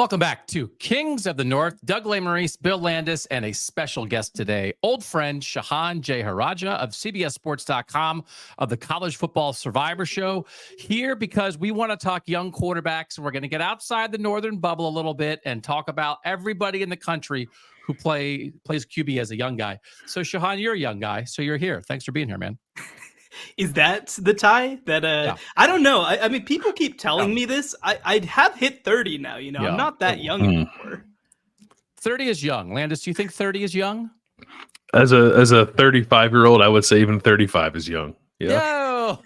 Welcome back to Kings of the North. Doug Lesmerises, Bill Landis, and a special guest today, old friend Shehan Jeyarajah of CBSSports.com of the College Football Survivor Show. Here because we want to talk young quarterbacks, and we're going to get outside the northern bubble a little bit and talk about everybody in the country who plays QB as a young guy. So Shehan, you're a young guy, so you're here. Thanks for being here, man. Is that the tie? Yeah. I don't know. I mean, people keep telling me this. I have hit 30 now. You know, I'm not that young anymore. 30 is young. Landis, do you think 30 is young? As a 35-year-old, I would say even 35 is young. Yeah. No.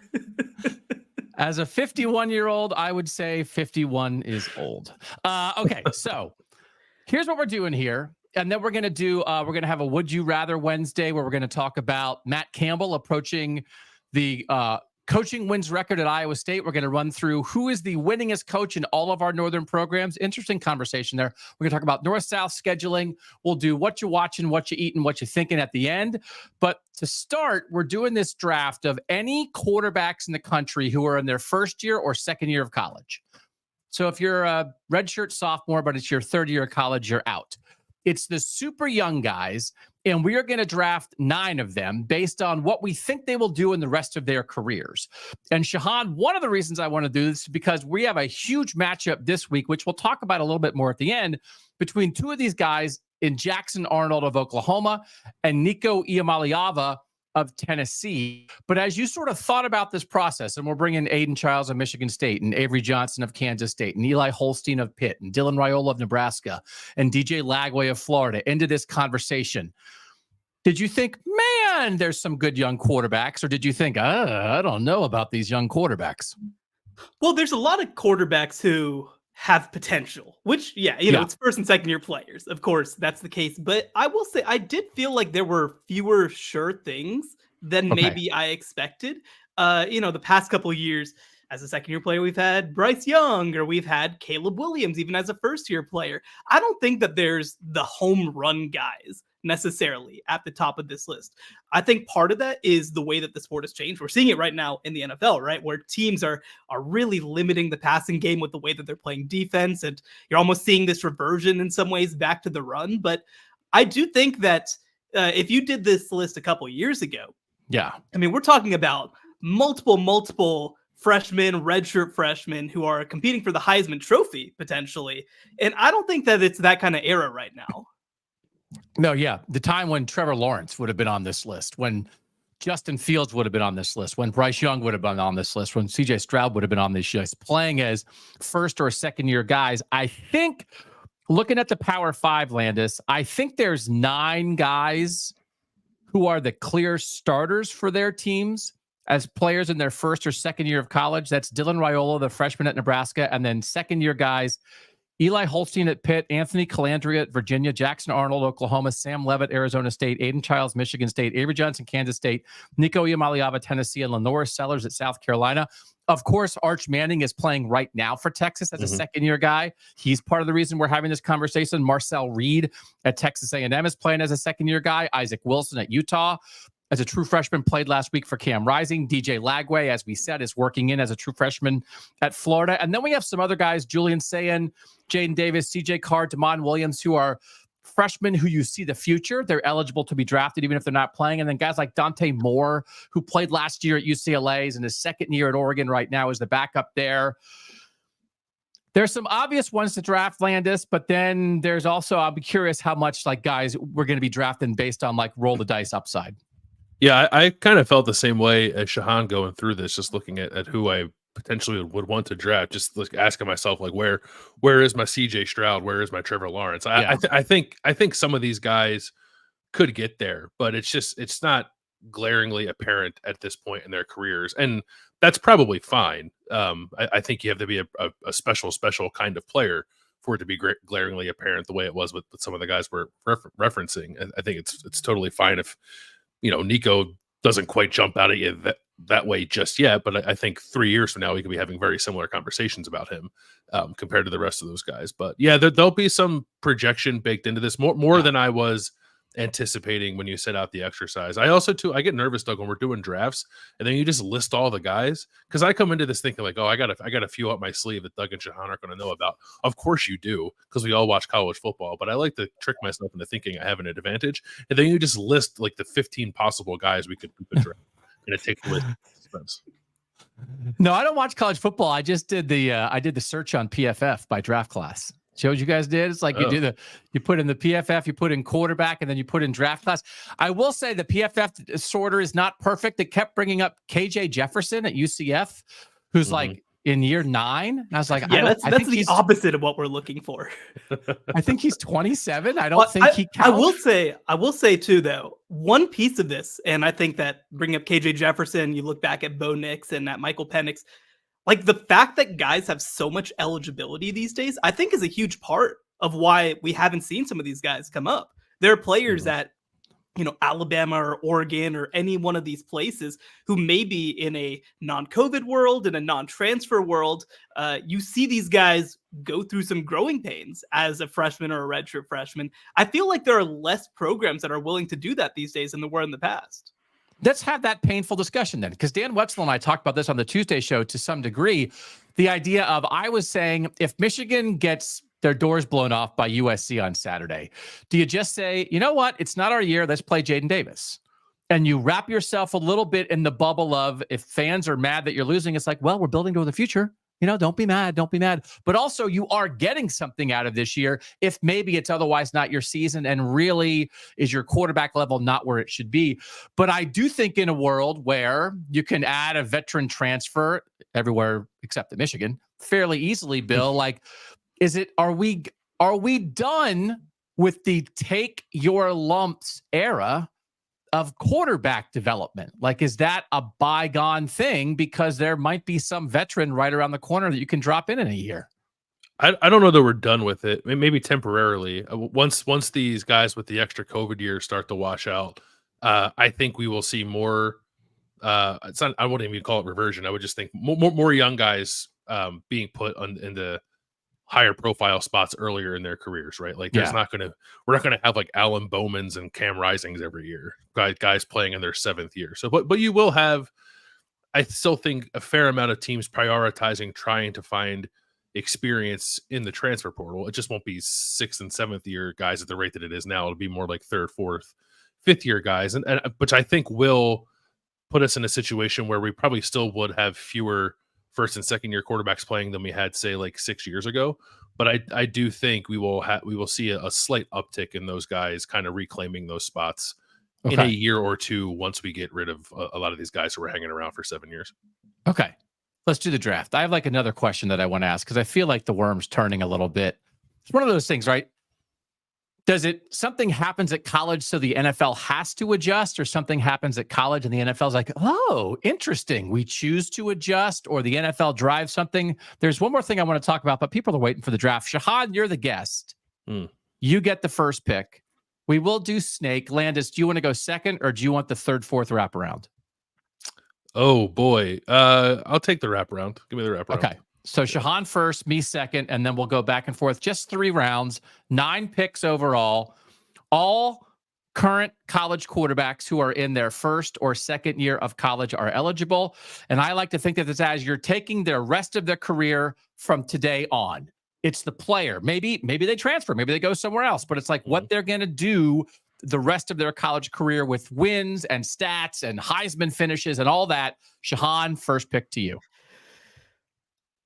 As a 51-year-old, I would say 51 is old. Okay, so here's what we're doing here. And then we're going to have a Would You Rather Wednesday where we're going to talk about Matt Campbell approaching the coaching wins record at Iowa State. We're going to run through who is the winningest coach in all of our northern programs. Interesting conversation there. We're going to talk about north-south scheduling. We'll do what you're watching, what you eating, what you're thinking at the end. But to start, we're doing this draft of any quarterbacks in the country who are in their first year or second year of college. So if you're a redshirt sophomore, but it's your third year of college, you're out. It's the super young guys, and we are going to draft 9 of them based on what we think they will do in the rest of their careers. And Shehan, one of the reasons I want to do this is because we have a huge matchup this week, which we'll talk about a little bit more at the end, between 2 of these guys in Jackson Arnold of Oklahoma and Nico Iamaleava of Tennessee. But as you sort of thought about this process, and we're bringing Aidan Chiles of Michigan State and Avery Johnson of Kansas State and Eli Holstein of Pitt and Dylan Raiola of Nebraska and DJ Lagway of Florida into this conversation, did you think, man, there's some good young quarterbacks? Or did you think, I don't know about these young quarterbacks? Well, there's a lot of quarterbacks who have potential, which, it's first and second year players. Of course, that's the case. But I will say, I did feel like there were fewer sure things than maybe I expected. The past couple of years, as a second year player, we've had Bryce Young, or we've had Caleb Williams, even as a first year player. I don't think that there's the home run guys necessarily at the top of this list. I think part of that is the way that the sport has changed. We're seeing it right now in the NFL, right? Where teams are really limiting the passing game with the way that they're playing defense. And you're almost seeing this reversion in some ways back to the run. But I do think that if you did this list a couple years ago, I mean, we're talking about multiple freshmen, redshirt freshmen who are competing for the Heisman Trophy potentially. And I don't think that it's that kind of era right now. No, the time when Trevor Lawrence would have been on this list, when Justin Fields would have been on this list, when Bryce Young would have been on this list, when CJ Stroud would have been on this list, playing as first or second year guys. I think, looking at the Power 5, Landis, I think there's 9 guys who are the clear starters for their teams as players in their first or second year of college. That's Dylan Raiola, the freshman at Nebraska, and then second year guys, Eli Holstein at Pitt, Anthony Calandria at Virginia, Jackson Arnold, Oklahoma, Sam Levitt, Arizona State, Aidan Chiles, Michigan State, Avery Johnson, Kansas State, Nico Iamaleava, Tennessee, and Lenore Sellers at South Carolina. Of course, Arch Manning is playing right now for Texas as a second-year guy. He's part of the reason we're having this conversation. Marcel Reed at Texas A&M is playing as a second-year guy. Isaac Wilson at Utah, as a true freshman, played last week for Cam Rising. DJ Lagway, as we said, is working in as a true freshman at Florida. And then we have some other guys, Julian Sayin, Jaden Davis, CJ Carr, Damon Williams, who are freshmen who you see the future. They're eligible to be drafted even if they're not playing. And then guys like Dante Moore, who played last year at UCLA, is in his second year at Oregon right now as the backup there. There's some obvious ones to draft, Landis, but then there's also, I'll be curious how much guys we're going to be drafting based on roll the dice upside. Yeah, I kind of felt the same way as Shehan going through this, just looking at who I potentially would want to draft, just asking myself, where is my CJ Stroud? Where is my Trevor Lawrence? I think some of these guys could get there, but it's not glaringly apparent at this point in their careers. And that's probably fine. I think you have to be a special kind of player for it to be glaringly apparent the way it was with some of the guys we're referencing. I think it's totally fine if, Nico doesn't quite jump out at you that way just yet, but I think 3 years from now, we could be having very similar conversations about him compared to the rest of those guys. But yeah, there'll be some projection baked into this more than I was anticipating when you set out the exercise. I also I get nervous, Doug, when we're doing drafts and then you just list all the guys, because I come into this thinking like, oh, I got a few up my sleeve that Doug and Shehan aren't going to know about. Of course you do, because we all watch college football, but I like to trick myself into thinking I have an advantage, and then you just list like the 15 possible guys we could draft, and it takes away suspense. No, I don't watch college football. I just did the search on PFF by draft class. Shows you guys did. It's like you put in the PFF, you put in quarterback, and then you put in draft class. I will say the PFF sorter is not perfect. It kept bringing up KJ Jefferson at UCF, who's like in year 9. And I was like, yeah, that's the opposite of what we're looking for. I think he's 27. I don't think he counts. I will say too, though, one piece of this, and I think that bring up KJ Jefferson, you look back at Bo Nix and at Michael Penix, like the fact that guys have so much eligibility these days, I think is a huge part of why we haven't seen some of these guys come up. There are players at, Alabama or Oregon or any one of these places who may be in a non-COVID world, in a non-transfer world. You see these guys go through some growing pains as a freshman or a redshirt freshman. I feel like there are less programs that are willing to do that these days than there were in the past. Let's have that painful discussion then, because Dan Wetzel and I talked about this on the Tuesday show to some degree. The idea of, I was saying, if Michigan gets their doors blown off by USC on Saturday, do you just say, you know what, it's not our year, let's play Jaden Davis? And you wrap yourself a little bit in the bubble of, if fans are mad that you're losing, it's like, well, we're building toward the future. Don't be mad. Don't be mad. But also, you are getting something out of this year if maybe it's otherwise not your season and really is your quarterback level not where it should be. But I do think in a world where you can add a veteran transfer everywhere except at Michigan fairly easily, Bill, like, are we done with the take your lumps era of quarterback development? Like, is that a bygone thing? Because there might be some veteran right around the corner that you can drop in a year. I don't know that we're done with it. Maybe temporarily. Once these guys with the extra COVID years start to wash out, I think we will see more. It's not. I wouldn't even call it reversion. I would just think more young guys being put in the higher profile spots earlier in their careers, right? Like we're not going to have like Alan Bowmans and Cam Risings every year, guys playing in their 7th year. So, but you will have, I still think, a fair amount of teams prioritizing trying to find experience in the transfer portal. It just won't be 6th and 7th year guys at the rate that it is now. It'll be more like 3rd, 4th, 5th year guys. And which I think will put us in a situation where we probably still would have fewer 1st and 2nd year quarterbacks playing than we had, say, like 6 years ago. But I do think we will see a slight uptick in those guys kind of reclaiming those spots in a year or two once we get rid of a lot of these guys who were hanging around for 7 years. Okay, let's do the draft. I have like another question that I want to ask because I feel like the worm's turning a little bit. It's one of those things, right? Something happens at college so the NFL has to adjust, or something happens at college and the NFL's like, oh, interesting, we choose to adjust, or the NFL drives something? There's one more thing I want to talk about, but people are waiting for the draft. Shehan, you're the guest. You get the first pick. We will do snake. Landis, do you want to go second, or do you want the 3rd, 4th wraparound? Oh, boy. I'll take the wraparound. Give me the wraparound. Okay. So Shehan first, me second, and then we'll go back and forth. Just 3 rounds, 9 picks overall. All current college quarterbacks who are in their 1st or 2nd year of college are eligible. And I like to think that it's as you're taking their rest of their career from today on. It's the player. Maybe they transfer, maybe they go somewhere else, but it's like what they're going to do the rest of their college career with wins and stats and Heisman finishes and all that. Shehan, first pick to you.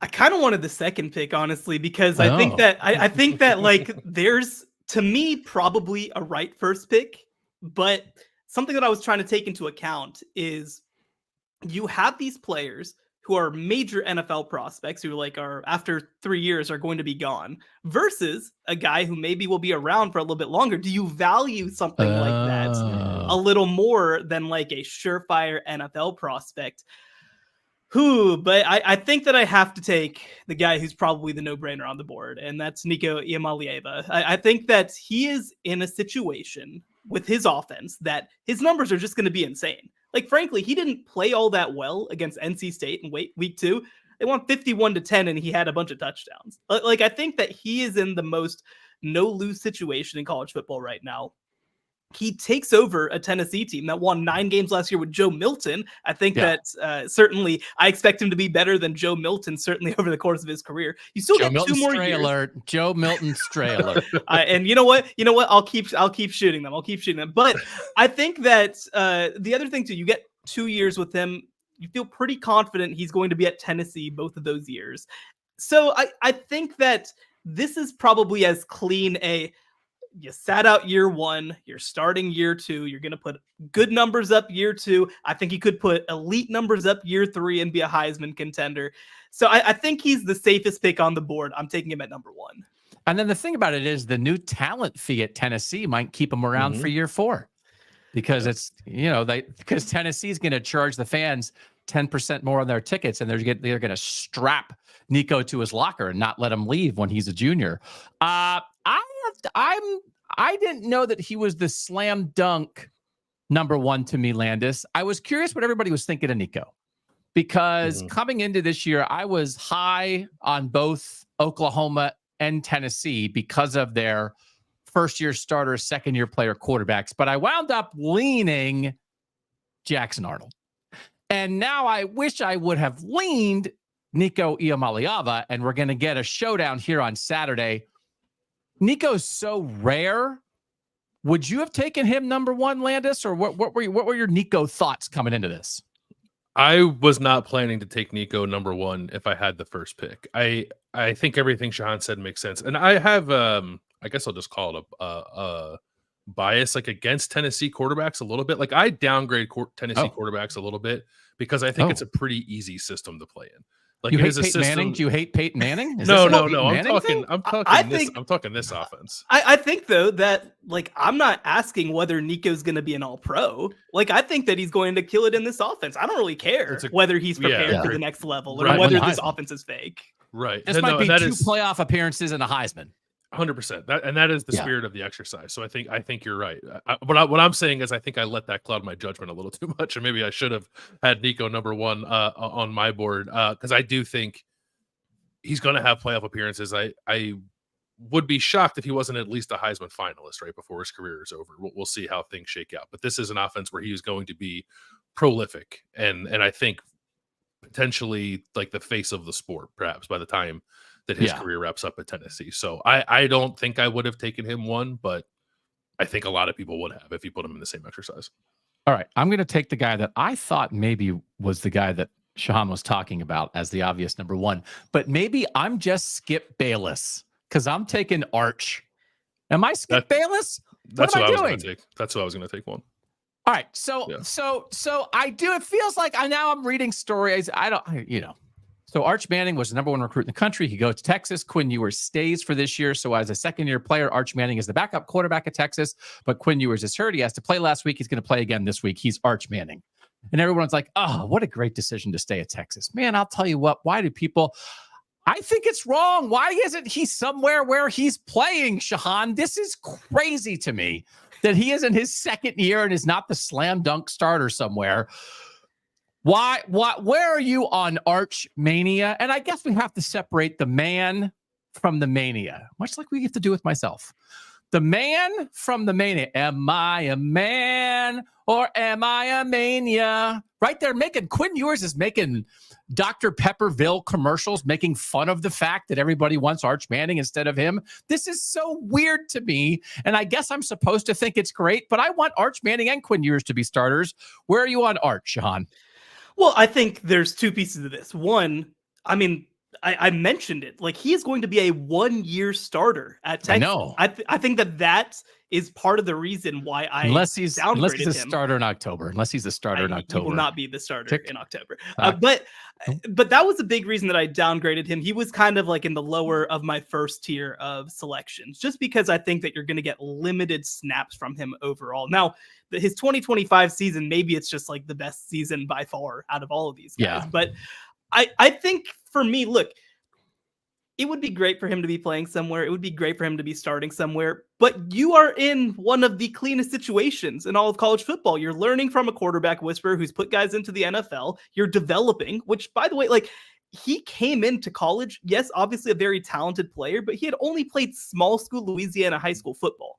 I kind of wanted the 2nd pick, honestly, because I think that like there's, to me, probably a right first pick, but something that I was trying to take into account is you have these players who are major NFL prospects who are after 3 years are going to be gone versus a guy who maybe will be around for a little bit longer. Do you value something like that a little more than like a surefire NFL prospect? But I think that I have to take the guy who's probably the no-brainer on the board, and that's Nico Iamaleava. I think that he is in a situation with his offense that his numbers are just going to be insane. Like, frankly, he didn't play all that well against NC State in week 2. They won 51-10, and he had a bunch of touchdowns. Like, I think that he is in the most no-lose situation in college football right now. he takes over a Tennessee team that won 9 games last year with Joe Milton. I think that certainly I expect him to be better than Joe Milton, certainly over the course of his career. You still Joe get Milton 2 more stray years. alert. Joe Milton stray alert. And you know what? I'll keep shooting them. But I think that the other thing too, you get 2 years with him. You feel pretty confident he's going to be at Tennessee both of those years. So I think that this is probably as clean you sat out year 1, you're starting year 2, you're going to put good numbers up year 2. I think he could put elite numbers up year 3 and be a Heisman contender. So I think he's the safest pick on the board. I'm taking him at number 1. And then the thing about it is the new talent fee at Tennessee might keep him around for year 4 because it's, because Tennessee is going to charge the fans 10% more on their tickets, and they're going to strap Nico to his locker and not let him leave when he's a junior. I didn't know that he was the slam dunk number 1 to me, Landis. I was curious what everybody was thinking of Nico, because coming into this year, I was high on both Oklahoma and Tennessee because of their first-year starter, second-year player quarterbacks. But I wound up leaning Jackson Arnold. And now I wish I would have leaned Nico Iamaleava, and we're going to get a showdown here on Saturday. Nico's so rare. Would you have taken him number 1, Landis, or what were your Nico thoughts coming into this? I was not planning to take Nico number 1 if I had the first pick. I think everything Shehan said makes sense, and I have I guess I'll just call it a bias against Tennessee quarterbacks a little bit. I downgrade Tennessee quarterbacks a little bit because I think it's a pretty easy system to play in. You hate Peyton Manning? Do you hate Peyton Manning? No. I'm talking this offense. I think though that I'm not asking whether Nico's going to be an all-pro. I think that he's going to kill it in this offense. I don't really care whether he's prepared for the next level or whether this offense is fake. Right. This might be 2 playoff appearances and a Heisman. 100%. That is the spirit of the exercise. So I think you're right. What I'm saying is I think I let that cloud my judgment a little too much, and maybe I should have had Nico number 1 on my board because I do think he's going to have playoff appearances. I would be shocked if he wasn't at least a Heisman finalist right before his career is over. We'll see how things shake out. But this is an offense where he is going to be prolific, and I think potentially the face of the sport, perhaps by the time that his career wraps up at Tennessee. So I don't think I would have taken him 1, but I think a lot of people would have if you put him in the same exercise. All right. I'm going to take the guy that I thought maybe was the guy that Shehan was talking about as the obvious number 1, but maybe I'm just Skip Bayless because I'm taking Arch. Am I Skip Bayless? That's what I was going to take. That's what I was going to take 1. All right. So I do. It feels like I'm reading stories. So Arch Manning was the number 1 recruit in the country. He goes to Texas. Quinn Ewers stays for this year. So as a second-year player, Arch Manning is the backup quarterback at Texas. But Quinn Ewers is hurt. He has to play last week. He's going to play again this week. He's Arch Manning. And everyone's like, oh, what a great decision to stay at Texas. Man, I'll tell you what. Why do people... I think it's wrong. Why isn't he somewhere where he's playing, Shehan? This is crazy to me that he is in his second year and is not the slam dunk starter somewhere. Why, where are you on Arch Mania? And I guess we have to separate the man from the mania, much like we have to do with myself. The man from the mania. Am I a man or am I a mania? Right there, Quinn Ewers is making Dr. Pepperville commercials, making fun of the fact that everybody wants Arch Manning instead of him. This is so weird to me. And I guess I'm supposed to think it's great, but I want Arch Manning and Quinn Ewers to be starters. Where are you on Arch, Shehan? Well, I think there's 2 pieces of this. One, I mentioned it. He is going to be a 1-year starter at Texas. I know. I think that is part of the reason why I unless he's a starter in October. He will not be the starter in October. But that was a big reason that I downgraded him. He was kind of in the lower of my first tier of selections, just because I think that you're going to get limited snaps from him overall. Now, his 2025 season, maybe it's just the best season by far out of all of these guys. Yeah. But I think for me, look, it would be great for him to be playing somewhere. It would be great for him to be starting somewhere. But you are in one of the cleanest situations in all of college football. You're learning from a quarterback whisperer who's put guys into the NFL. You're developing, which, by the way, he came into college, yes, obviously a very talented player, but he had only played small school Louisiana high school football.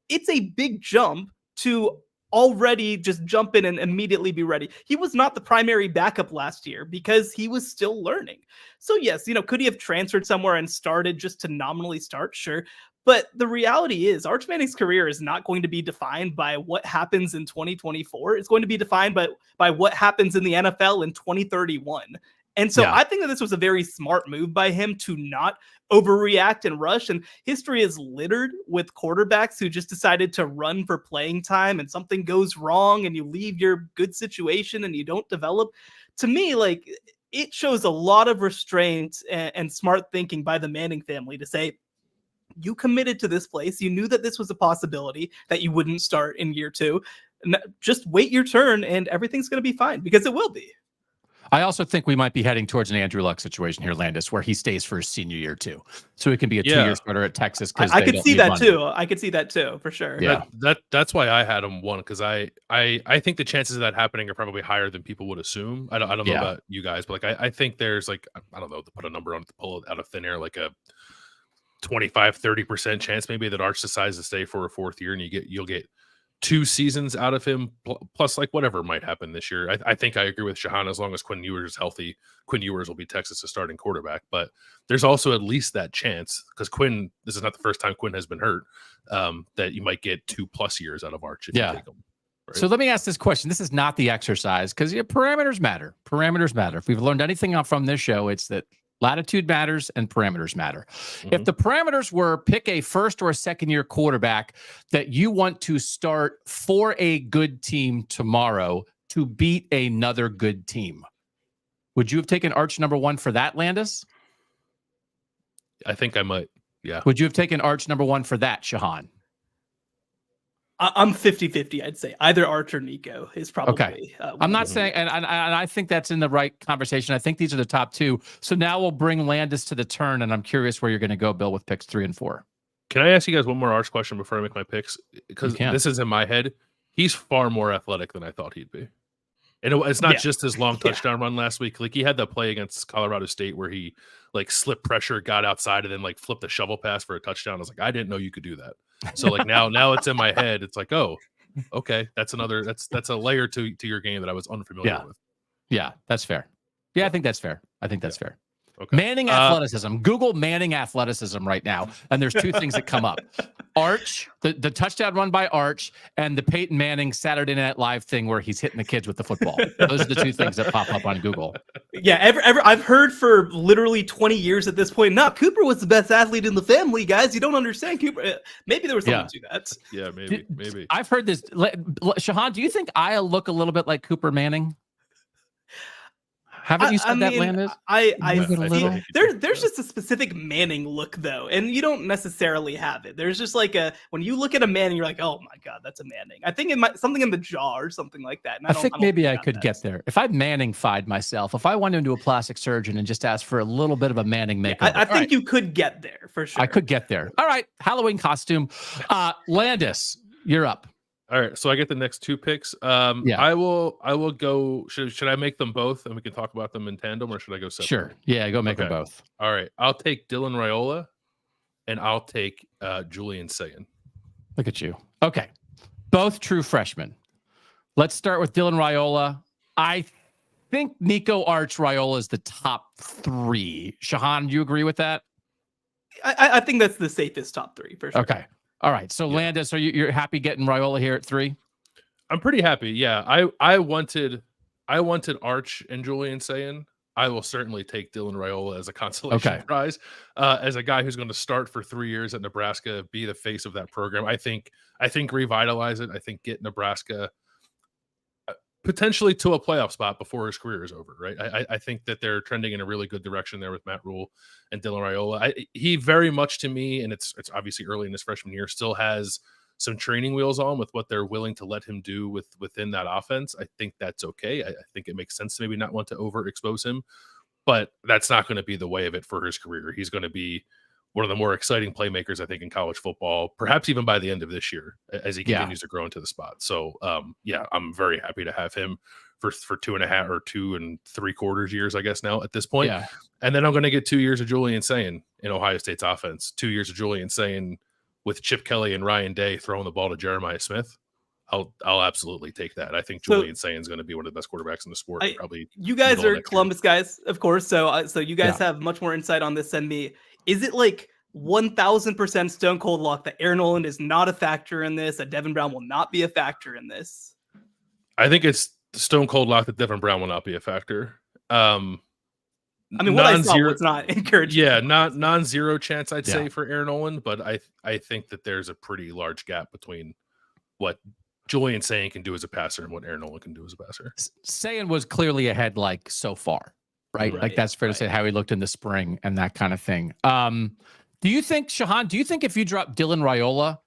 It's a big jump to already just jump in and immediately be ready. He was not the primary backup last year because he was still learning. So yes, could he have transferred somewhere and started just to nominally start? Sure. But the reality is Arch Manning's career is not going to be defined by what happens in 2024. It's going to be defined by what happens in the NFL in 2031. And so I think that this was a very smart move by him to not overreact and rush. And history is littered with quarterbacks who just decided to run for playing time and something goes wrong and you leave your good situation and you don't develop. To me, like, it shows a lot of restraint and smart thinking by the Manning family to say, you committed to this place. You knew that this was a possibility that you wouldn't start in year 2. Just wait your turn and everything's going to be fine, because it will be. I also think we might be heading towards an Andrew Luck situation here, Landis, where he stays for his senior year too. So it can be a 2-year starter at Texas. Because I could see that too. I could see that too, for sure. Yeah, that's why I had him 1, because I think the chances of that happening are probably higher than people would assume. I don't know about you guys, but like I think there's like, I don't know, to put a number on it, to pull it out of thin air, like a 25-30% chance maybe that Arch decides to stay for a 4th year, and you'll get 2 seasons out of him, plus like whatever might happen this year. I think I agree with Shehan. As long as Quinn Ewers is healthy, Quinn Ewers will be Texas' starting quarterback. But there's also at least that chance, because this is not the first time Quinn has been hurt, that you might get 2+ years out of Arch if you take him. Right? So let me ask this question. This is not the exercise, because parameters matter. Parameters matter. If we've learned anything from this show, it's that latitude matters and parameters matter. Mm-hmm. If the parameters were pick a first or a second year quarterback that you want to start for a good team tomorrow to beat another good team, would you have taken Arch number 1 for that, Landis? I think I might. Yeah. Would you have taken Arch number 1 for that, Shehan? I'm 50-50, I'd say. Either Arch or Nico is probably. Okay. I'm not saying, and I think that's in the right conversation. I think these are the top 2. So now we'll bring Landis to the turn, and I'm curious where you're going to go, Bill, with picks 3 and 4. Can I ask you guys one more Arch question before I make my picks? Because this is in my head. He's far more athletic than I thought he'd be. And it's not just his long touchdown run last week. Like, he had that play against Colorado State where he like slipped pressure, got outside, and then like flipped a shovel pass for a touchdown. I was like, I didn't know you could do that. So like now it's in my head. It's like, oh, okay, that's a layer to your game that I was unfamiliar with. Yeah, that's fair. Yeah, I think that's fair. Fair. Okay. Manning athleticism. Google Manning athleticism right now, and there's 2 things that come up: Arch, the touchdown run by Arch, and the Peyton Manning Saturday Night Live thing where he's hitting the kids with the football. Those are the 2 things that pop up on Google. Yeah, I've heard for literally 20 years at this point. No, Cooper was the best athlete in the family, guys. You don't understand Cooper. Maybe there was something to that. Yeah, maybe. I've heard this. Shehan, do you think I look a little bit like Cooper Manning? Haven't you said that, Landis? There's just a specific Manning look, though, and you don't necessarily have it. There's just like when you look at a Manning, you're like, oh my God, that's a Manning. I think it might something in the jaw or something like that. And I think maybe I could get there. If I Manning-fied myself, if I went into a plastic surgeon and just asked for a little bit of a Manning makeover. I think you could get there for sure. I could get there. All right. Halloween costume. Landis, you're up. All right, so I get the next 2 picks. I will go. Should I make them both, and we can talk about them in tandem, or should I go separate? Sure. Yeah, go make them both. All right, I'll take Dylan Raiola, and I'll take Julian Sayin. Look at you. Okay, both true freshmen. Let's start with Dylan Raiola. I think Nico, Arch, Raiola is the top 3. Shehan, do you agree with that? I think that's the safest top 3 for sure. Okay. All right. So Landis, are you're happy getting Raiola here at 3? I'm pretty happy. Yeah. I wanted Arch and Julian Sayin. I will certainly take Dylan Raiola as a consolation prize. As a guy who's going to start for 3 years at Nebraska, be the face of that program. I think revitalize it. I think get Nebraska potentially to a playoff spot before his career is over, right? I think that they're trending in a really good direction there with Matt Rule and Dylan Raiola. He very much, to me, and it's obviously early in his freshman year, still has some training wheels on with what they're willing to let him do within that offense. I think that's okay. I think it makes sense to maybe not want to overexpose him, but that's not going to be the way of it for his career. He's going to be one of the more exciting playmakers, I think, in college football, perhaps even by the end of this year as he continues to grow into the spot. So, I'm very happy to have him for 2.5 or 2 3/4 years, I guess, now at this point. Yeah. And then I'm going to get 2 years of Julian Sayin in Ohio State's offense, 2 years of Julian Sayin with Chip Kelly and Ryan Day throwing the ball to Jeremiah Smith. I'll absolutely take that. I think Julian Sayin is going to be one of the best quarterbacks in the sport. Probably you guys are Columbus guys, of course. So you guys have much more insight on this than me. Is it like 1,000% stone cold lock that Aaron Nolan is not a factor in this, that Devin Brown will not be a factor in this? I think it's stone cold lock that Devin Brown will not be a factor. I mean, what I saw was not encouraging. Yeah, non-zero chance, I'd say, for Aaron Nolan, but I think that there's a pretty large gap between what Julian Sayin can do as a passer and what Aaron Nolan can do as a passer. Sayin was clearly ahead, like, so far, right? Like, that's fair to say, how he looked in the spring and that kind of thing. Do you think, Shehan, if you drop Dylan Raiola,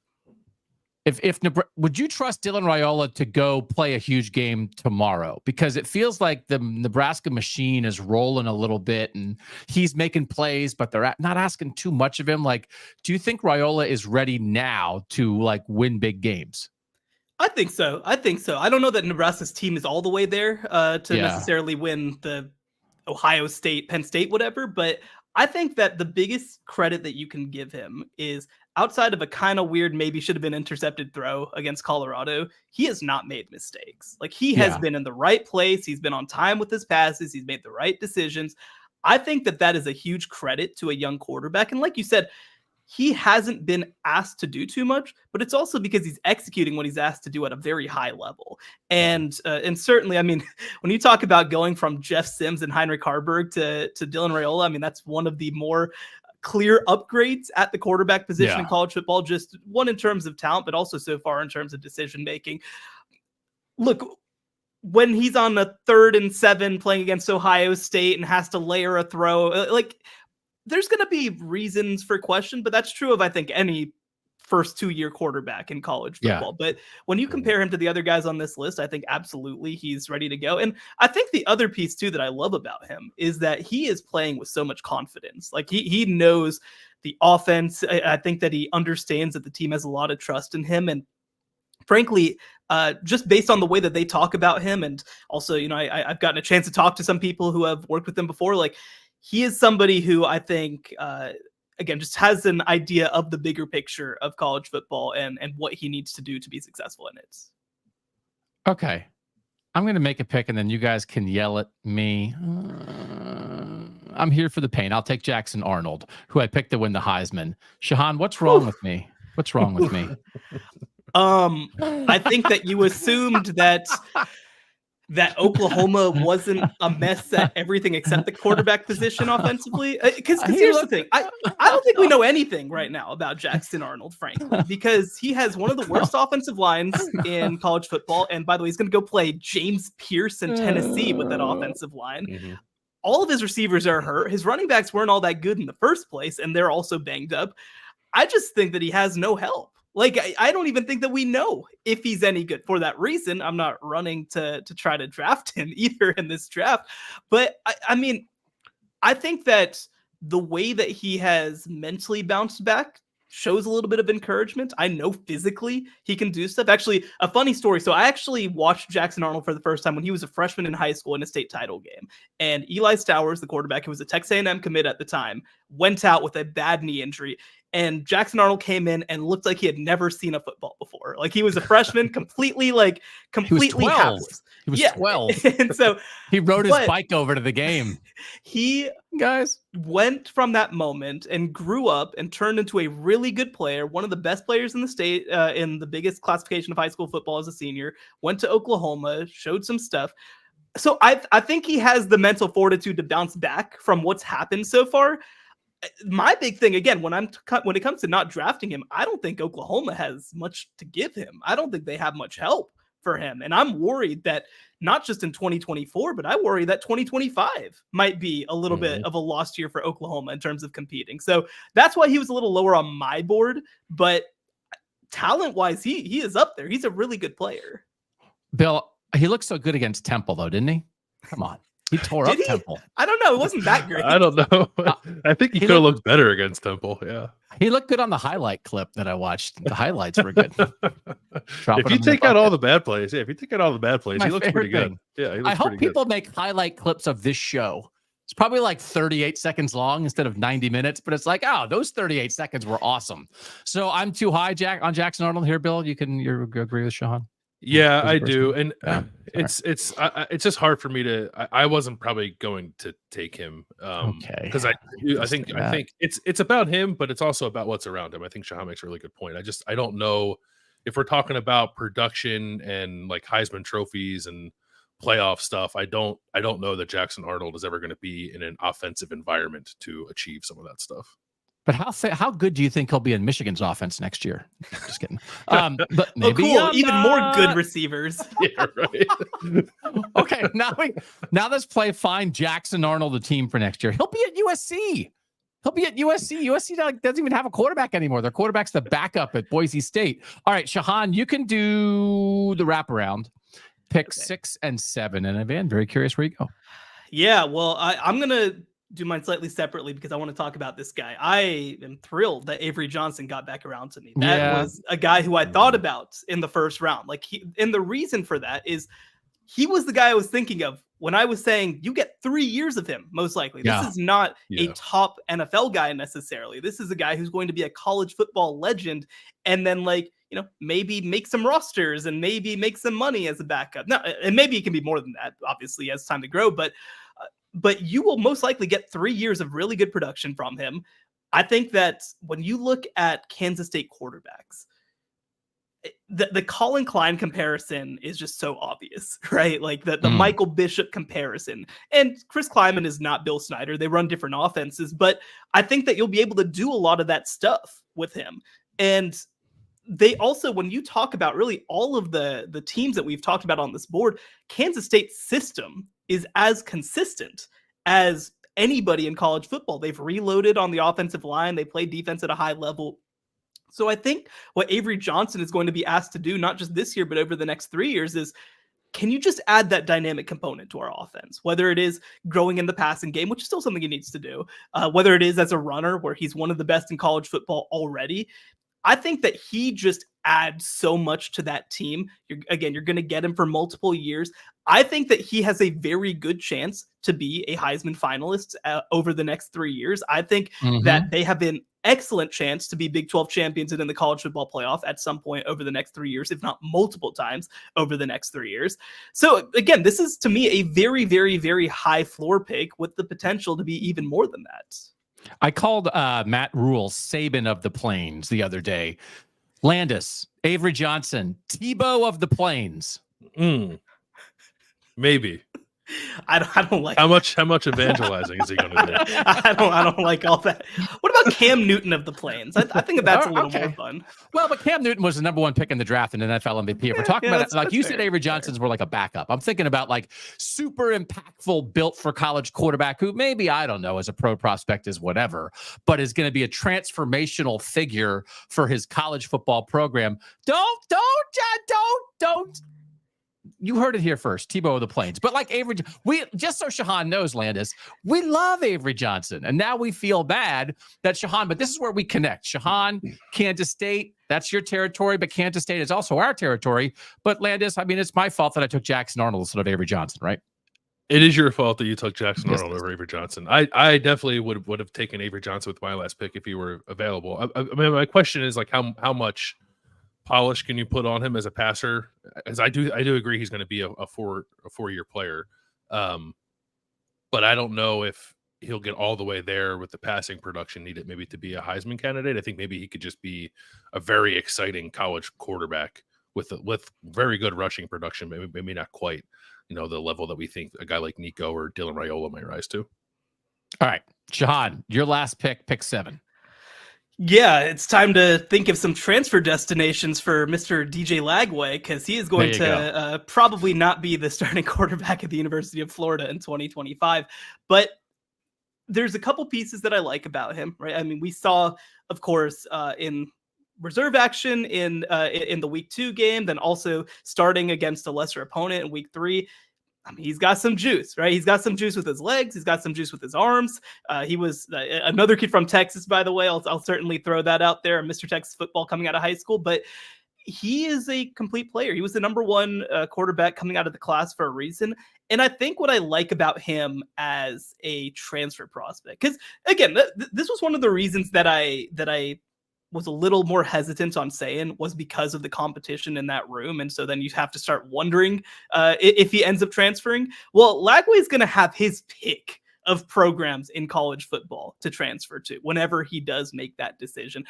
would you trust Dylan Raiola to go play a huge game tomorrow? Because it feels like the Nebraska machine is rolling a little bit and he's making plays, but they're not asking too much of him. Like, do you think Raiola is ready now to like win big games? I think so. I don't know that Nebraska's team is all the way there to necessarily win the Ohio State, Penn State, whatever, but I think that the biggest credit that you can give him is outside of a kind of weird, maybe should have been intercepted throw against Colorado, he has not made mistakes. Like, he has been in the right place. He's been on time with his passes. He's made the right decisions. I think that is a huge credit to a young quarterback. And like you said, he hasn't been asked to do too much, but it's also because he's executing what he's asked to do at a very high level. And certainly, I mean, when you talk about going from Jeff Sims and Heinrich Harburg to Dylan Raiola, I mean, that's one of the more clear upgrades at the quarterback position in college football, just one in terms of talent, but also so far in terms of decision making. Look, when he's on the 3rd and 7 playing against Ohio State and has to layer a throw, like, there's going to be reasons for question, but that's true of, I think, any first 2-year quarterback in college football. But when you compare him to the other guys on this list, I think absolutely he's ready to go. And I think the other piece too that I love about him is that he is playing with so much confidence. Like, he knows the offense. I think that he understands that the team has a lot of trust in him. And frankly, just based on the way that they talk about him, and also, you know, I've gotten a chance to talk to some people who have worked with him before, like, he is somebody who I think, again, just has an idea of the bigger picture of college football and what he needs to do to be successful in it. Okay. I'm going to make a pick and then you guys can yell at me. I'm here for the pain. I'll take Jackson Arnold, who I picked to win the Heisman. Shehan, what's wrong with me? What's wrong with me? I think that you assumed that Oklahoma wasn't a mess at everything except the quarterback position offensively. Because here's the thing. I don't think we know anything right now about Jackson Arnold, frankly, because he has one of the worst offensive lines in college football. And by the way, he's going to go play James Pierce in Tennessee with that offensive line. Mm-hmm. All of his receivers are hurt. His running backs weren't all that good in the first place, and they're also banged up. I just think that he has no help. Like, I don't even think that we know if he's any good. For that reason, I'm not running to try to draft him either in this draft. But I mean, I think that the way that he has mentally bounced back shows a little bit of encouragement. I know physically he can do stuff. Actually, a funny story. So I actually watched Jackson Arnold for the first time when he was a freshman in high school in a state title game. And Eli Stowers, the quarterback, who was a Texas A&M commit at the time, went out with a bad knee injury. And Jackson Arnold came in and looked like he had never seen a football before. Like, he was a freshman, completely he was 12. hapless. He was 12. And so he rode his bike over to the game. He went from that moment and grew up and turned into a really good player, one of the best players in the state, in the biggest classification of high school football as a senior, went to Oklahoma, showed some stuff. So I think he has the mental fortitude to bounce back from what's happened so far. My big thing, again, when it comes to not drafting him, I don't think Oklahoma has much to give him. I don't think they have much help for him. And I'm worried that not just in 2024, but I worry that 2025 might be a little bit of a lost year for Oklahoma in terms of competing. So that's why he was a little lower on my board. But talent-wise, he is up there. He's a really good player. Bill, he looked so good against Temple, though, didn't he? Come on. He tore up Temple. I don't know. It wasn't that great. I don't know. I think he could have looked better against Temple. Yeah. He looked good on the highlight clip that I watched. The highlights were good. If you take out all the bad plays, he looks pretty good. Yeah. I hope people make highlight clips of this show. It's probably like 38 seconds long instead of 90 minutes, but it's like, oh, those 38 seconds were awesome. So I'm too high, on Jackson Arnold here, Bill. You agree with Shehan? Yeah, Was I the first do, one. and Yeah, it's it's just hard for me to. I wasn't probably going to take him, okay. because I think it's about him, but it's also about what's around him. I think Shehan makes a really good point. I don't know if we're talking about production and like Heisman trophies and playoff stuff. I don't know that Jackson Arnold is ever going to be in an offensive environment to achieve some of that stuff. But how good do you think he'll be in Michigan's offense next year? Just kidding. But maybe cool. Even more good receivers. Yeah, right. Okay, now let's find Jackson Arnold the team for next year. He'll be at USC. USC doesn't even have a quarterback anymore. Their quarterback's the backup at Boise State. All right, Shehan, you can do the wraparound. Pick 6 and 7. And Van, very curious where you go. Yeah, well, I'm going to do mine slightly separately because I want to talk about this guy. I am thrilled that Avery Johnson got back around to me. That was a guy who I thought about in the first round. And the reason for that is he was the guy I was thinking of when I was saying you get 3 years of him, most likely. Yeah. This is not a top NFL guy necessarily. This is a guy who's going to be a college football legend and then maybe make some rosters and maybe make some money as a backup. Now, and maybe it can be more than that, obviously, as time to grow, but you will most likely get 3 years of really good production from him. I think that when you look at Kansas State quarterbacks, the Colin Klein comparison is just so obvious, right? Like the Michael Bishop comparison. And Chris Kleiman is not Bill Snyder. They run different offenses, but I think that you'll be able to do a lot of that stuff with him. And they also, when you talk about really all of the teams that we've talked about on this board, Kansas State's system is as consistent as anybody in college football. They've reloaded on the offensive line. They play defense at a high level. So I think what Avery Johnson is going to be asked to do, not just this year, but over the next 3 years, is can you just add that dynamic component to our offense? Whether it is growing in the passing game, which is still something he needs to do, whether it is as a runner, where he's one of the best in college football already. I think that he just adds so much to that team. You're going to get him for multiple years. I think that he has a very good chance to be a Heisman finalist over the next 3 years. I think that they have an excellent chance to be Big 12 champions and in the college football playoff at some point over the next 3 years, if not multiple times over the next 3 years. So again, this is to me a very, very, very high floor pick with the potential to be even more than that. I called Matt Rule Saban of the Plains the other day. Landis, Avery Johnson, Tebow of the Plains. Maybe. I don't like how much evangelizing is he going to do? I don't like all that. What about Cam Newton of the Plains? I think that's a little more fun. Well, but Cam Newton was the number 1 pick in the draft and NFL MVP. If we're talking about it, like you said, Avery Johnson's more like a backup. I'm thinking about like super impactful, built for college quarterback who maybe, I don't know, as a pro prospect is whatever, but is going to be a transformational figure for his college football program. Don't. You heard it here first, Tebow of the Plains. But like Avery, we just so Shehan knows, Landis, we love Avery Johnson. And now we feel bad that Shehan, but this is where we connect. Shehan, Kansas State, that's your territory, but Kansas State is also our territory. But Landis, I mean, it's my fault that I took Jackson Arnold instead of Avery Johnson, right? It is your fault that you took Jackson Arnold over Avery Johnson. I definitely would have taken Avery Johnson with my last pick if he were available. I mean, my question is like how much polish can you put on him as a passer? As I do agree he's going to be a 4-year player, but I don't know if he'll get all the way there with the passing production needed maybe to be a Heisman candidate. I think maybe he could just be a very exciting college quarterback with very good rushing production. Maybe not quite the level that we think a guy like Nico or Dylan Raiola might rise to. All right, Shehan, your last pick 7. Yeah, it's time to think of some transfer destinations for Mr. DJ Lagway because he is going to probably not be the starting quarterback at the University of Florida in 2025. But there's a couple pieces that I like about him, right? I mean, we saw, of course, in reserve action in the week 2 game, then also starting against a lesser opponent in week 3. I mean, he's got some juice, right? He's got some juice with his legs. He's got some juice with his arms. He was another kid from Texas, by the way. I'll certainly throw that out there. Mr. Texas football coming out of high school, but he is a complete player. He was the number 1 quarterback coming out of the class for a reason. And I think what I like about him as a transfer prospect, because again, this was one of the reasons that I was a little more hesitant on saying was because of the competition in that room. And so then you have to start wondering if he ends up transferring. Well, Lagway is going to have his pick of programs in college football to transfer to whenever he does make that decision,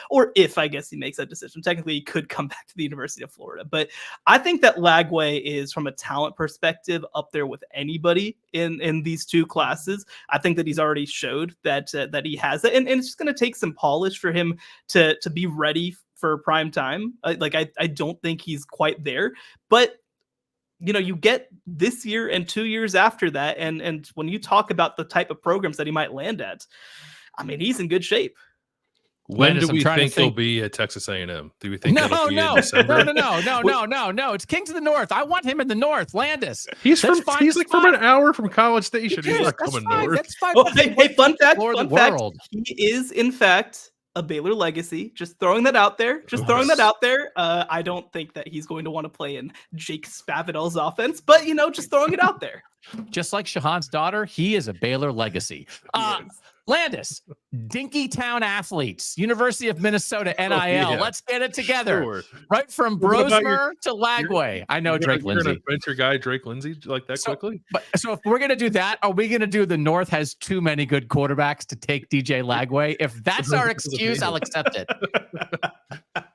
or if I guess he makes that decision. Technically, he could come back to the University of Florida, but I think that Lagway is, from a talent perspective, up there with anybody in these two classes. I think that he's already showed that he has it, and it's just going to take some polish for him to be ready for prime time. I don't think he's quite there, but you get this year and 2 years after that. And when you talk about the type of programs that he might land at, I mean, he's in good shape. When Landis, do we think he'll be at Texas A&M? Do we think no, that'll be in December? No. It's Kings of the North. I want him in the North. Landis. He's from an hour from College Station. He's not coming north. That's fine. Oh, hey, fun fact. World. He is, in fact, a Baylor legacy. Just throwing that out there. I don't think that he's going to want to play in Jake Spavital's offense, but just throwing it out there. Just like Shehan's daughter, he is a Baylor legacy. Landis, Dinkytown athletes, University of Minnesota NIL. Yeah. Let's get it together. Sure. Right from Brosmer to Lagway. I know Drake Lindsay. You're going to bench your guy Drake Lindsay like that quickly? So if we're going to do that, are we going to do the North has too many good quarterbacks to take DJ Lagway? If that's our excuse, I'll accept it.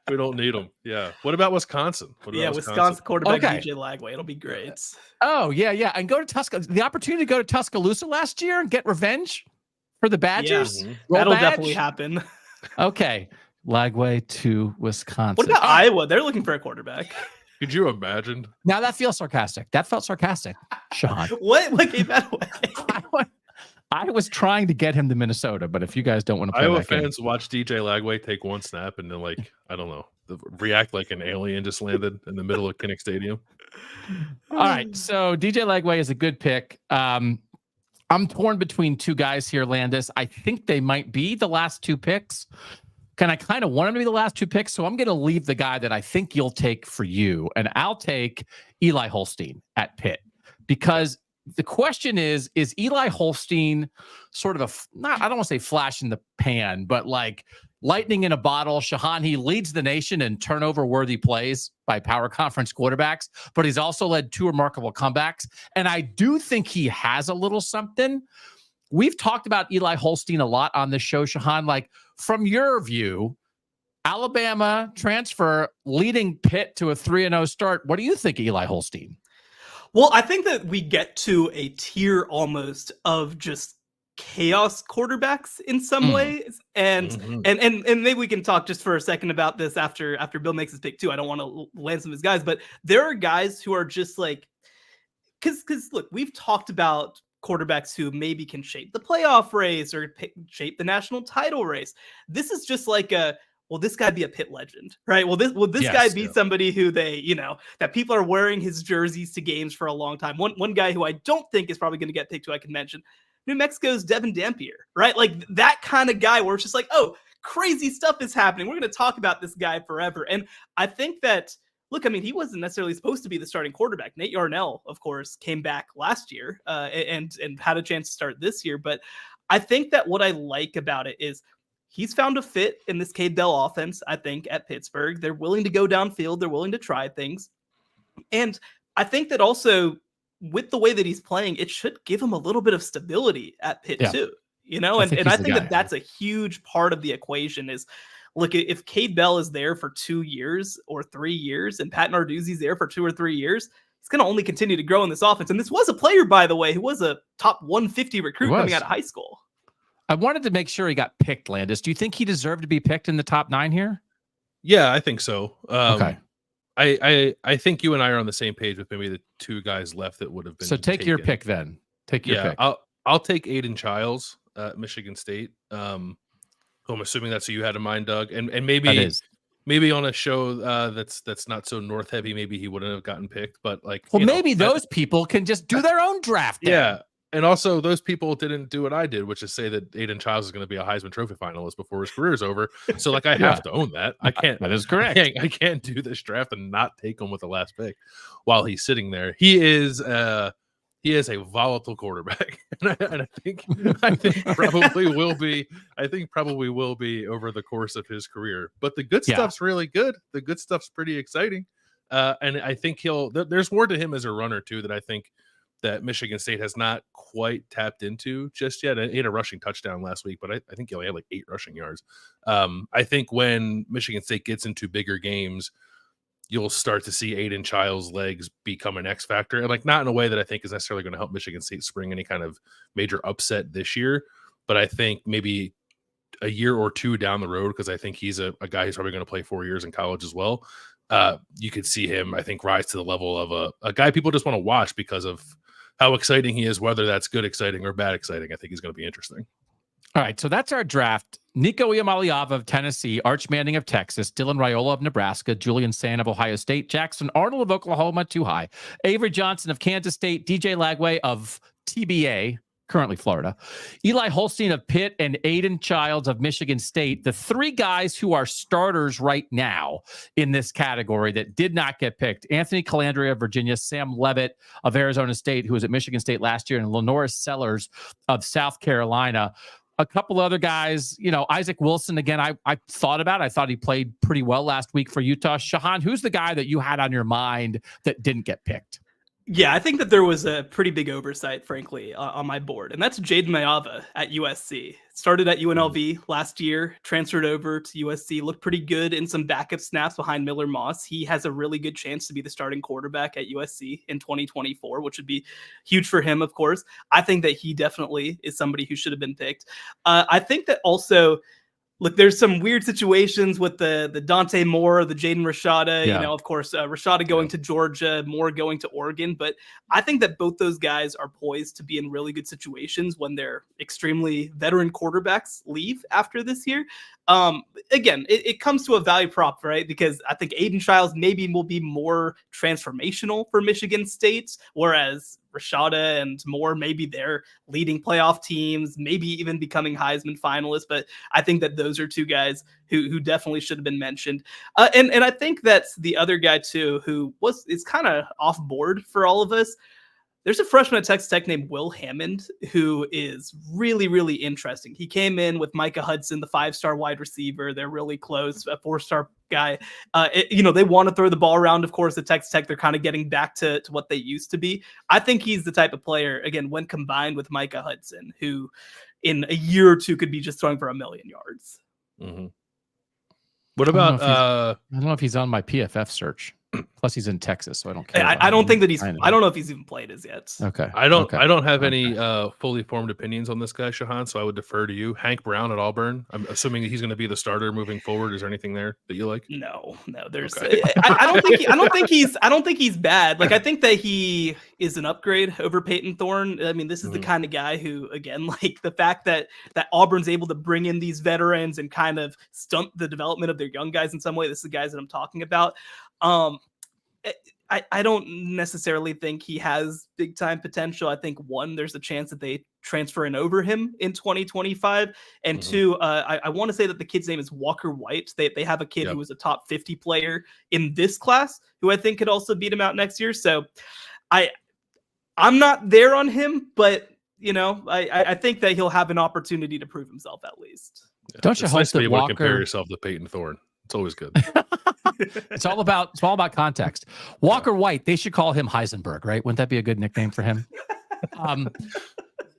We don't need them. Yeah. What about Wisconsin? Wisconsin quarterback DJ Lagway. It'll be great. Oh, yeah. And go to Tuscaloosa. The opportunity to go to Tuscaloosa last year and get revenge for the Badgers? Yeah. That'll definitely happen. Okay. Lagway to Wisconsin. What about Iowa? They're looking for a quarterback. Could you imagine? Now that feels sarcastic. That felt sarcastic, Shehan. What gave that away? I was trying to get him to Minnesota, but if you guys don't want to play Iowa fans watch DJ Lagway take one snap and then I don't know, react like an alien just landed in the middle of Kinnick Stadium. All right. So DJ Lagway is a good pick. I'm torn between two guys here, Landis. I think they might be the last two picks. I kind of want them to be the last two picks, so I'm going to leave the guy that I think you'll take for you, and I'll take Eli Holstein at Pitt, because the question is Eli Holstein sort of I don't want to say flash in the pan, but like lightning in a bottle? Shehan, he leads the nation in turnover-worthy plays by power conference quarterbacks, but he's also led two remarkable comebacks, and I do think he has a little something. We've talked about Eli Holstein a lot on this show, Shehan. Like, from your view, Alabama transfer leading Pitt to a 3-0 start. What do you think of Eli Holstein? Well, I think that we get to a tier almost of just chaos quarterbacks in some ways. And maybe we can talk just for a second about this after Bill makes his pick too. I don't want to land some of his guys, but there are guys who are just like, because look, we've talked about quarterbacks who maybe can shape the playoff race or shape the national title race. This is just like will this guy be a Pitt legend, right? Will this guy be somebody who they, that people are wearing his jerseys to games for a long time? One guy who I don't think is probably going to get picked, who I can mention, New Mexico's Devin Dampier, right? Like that kind of guy where it's just like, oh, crazy stuff is happening. We're going to talk about this guy forever. And I think that, look, I mean, he wasn't necessarily supposed to be the starting quarterback. Nate Yarnell, of course, came back last year and had a chance to start this year. But I think that what I like about it is he's found a fit in this Cade Bell offense, I think, at Pittsburgh. They're willing to go downfield. They're willing to try things. And I think that also with the way that he's playing, it should give him a little bit of stability at Pitt too, And I think that's a huge part of the equation is, look, if Cade Bell is there for 2 years or 3 years and Pat Narduzzi's there for 2 or 3 years, he's going to only continue to grow in this offense. And this was a player, by the way, who was a top 150 recruit coming out of high school. I wanted to make sure he got picked, Landis. Do you think he deserved to be picked in the top 9 here? Yeah, I think so. Okay. I think you and I are on the same page with maybe the two guys left that would have been. So take your pick then. Take your pick. I'll take Aidan Chiles at Michigan State. Who I'm assuming that's who you had in mind, Doug. And maybe on a show that's not so North heavy, maybe he wouldn't have gotten picked. But maybe those people can just do their own draft. Yeah. And also, those people didn't do what I did, which is say that Aidan Chiles is going to be a Heisman Trophy finalist before his career is over. So, I have to own that. I can't. That is correct. I can't do this draft and not take him with the last pick while he's sitting there. He is he is a volatile quarterback, and I think probably will be. I think probably will be over the course of his career. But the good stuff's really good. The good stuff's pretty exciting, and I think there's more to him as a runner too that I think that Michigan State has not quite tapped into just yet. He had a rushing touchdown last week, but I think he only had like 8 rushing yards. I think when Michigan State gets into bigger games, you'll start to see Aidan Chiles' legs become an X factor, and like not in a way that I think is necessarily going to help Michigan State spring any kind of major upset this year. But I think maybe a year or two down the road, because I think he's a guy who's probably going to play 4 years in college as well. You could see him, I think, rise to the level of a guy people just want to watch because of how exciting he is, whether that's good exciting or bad exciting. I think he's going to be interesting. All right, so that's our draft. Nico Iamaleava of Tennessee, Arch Manning of Texas, Dylan Raiola of Nebraska, Julian Sand of Ohio State, Jackson Arnold of Oklahoma, too high, Avery Johnson of Kansas State, DJ Lagway of TBA, currently Florida, Eli Holstein of Pitt, and Aidan Chiles of Michigan State, the 3 guys who are starters right now in this category that did not get picked. Anthony Calandria of Virginia, Sam Levitt of Arizona State, who was at Michigan State last year, and Lenoris Sellers of South Carolina. A couple other guys, Isaac Wilson, again, I thought about it. I thought he played pretty well last week for Utah. Shehan, who's the guy that you had on your mind that didn't get picked? Yeah, I think that there was a pretty big oversight, frankly, on my board, and that's Iamaleava at USC. Started at UNLV last year, transferred over to USC, looked pretty good in some backup snaps behind Miller Moss. He has a really good chance to be the starting quarterback at USC in 2024, which would be huge for him, of course. I think that he definitely is somebody who should have been picked. I think that also, look, there's some weird situations with the Dante Moore, the Jaden Rashada, of course, Rashada going to Georgia, Moore going to Oregon. But I think that both those guys are poised to be in really good situations when their extremely veteran quarterbacks leave after this year. Again, it comes to a value prop, right? Because I think Aidan Chiles maybe will be more transformational for Michigan State, whereas Rashada and Moore, maybe they're leading playoff teams, maybe even becoming Heisman finalists. But I think that those are 2 guys who definitely should have been mentioned. And I think that's the other guy too, who is kind of off board for all of us. There's a freshman at Texas Tech named Will Hammond who is really, really interesting. He came in with Micah Hudson, the 5-star wide receiver. They're really close, a 4-star guy. They want to throw the ball around, of course, at Texas Tech. They're kind of getting back to what they used to be. I think he's the type of player, again, when combined with Micah Hudson, who in a year or 2 could be just throwing for 1,000,000 yards. Mm-hmm. What about, I don't know if he's on my PFF search. Plus, he's in Texas, so I don't care. I don't think that I don't know if he's even played as yet. Okay. I don't have any fully formed opinions on this guy, Shehan, so I would defer to you. Hank Brown at Auburn. I'm assuming he's going to be the starter moving forward. Is there anything there that you like? No. There's. Okay. I don't think he's bad. Like, I think that he is an upgrade over Peyton Thorne. I mean, this is the kind of guy who, again, like the fact that Auburn's able to bring in these veterans and kind of stunt the development of their young guys in some way. This is the guys that I'm talking about. I don't necessarily think he has big time potential. I think 1, there's a chance that they transfer in over him in 2025. And 2, I want to say that the kid's name is Walker White. They have a kid who was a top 50 player in this class who I think could also beat him out next year. So I'm not there on him, but I think that he'll have an opportunity to prove himself at least. Yeah. Don't you hope nice to be that able to Walker compare yourself to Peyton Thorne? It's always good. It's all about context. Walker White, they should call him Heisenberg, right? Wouldn't that be a good nickname for him?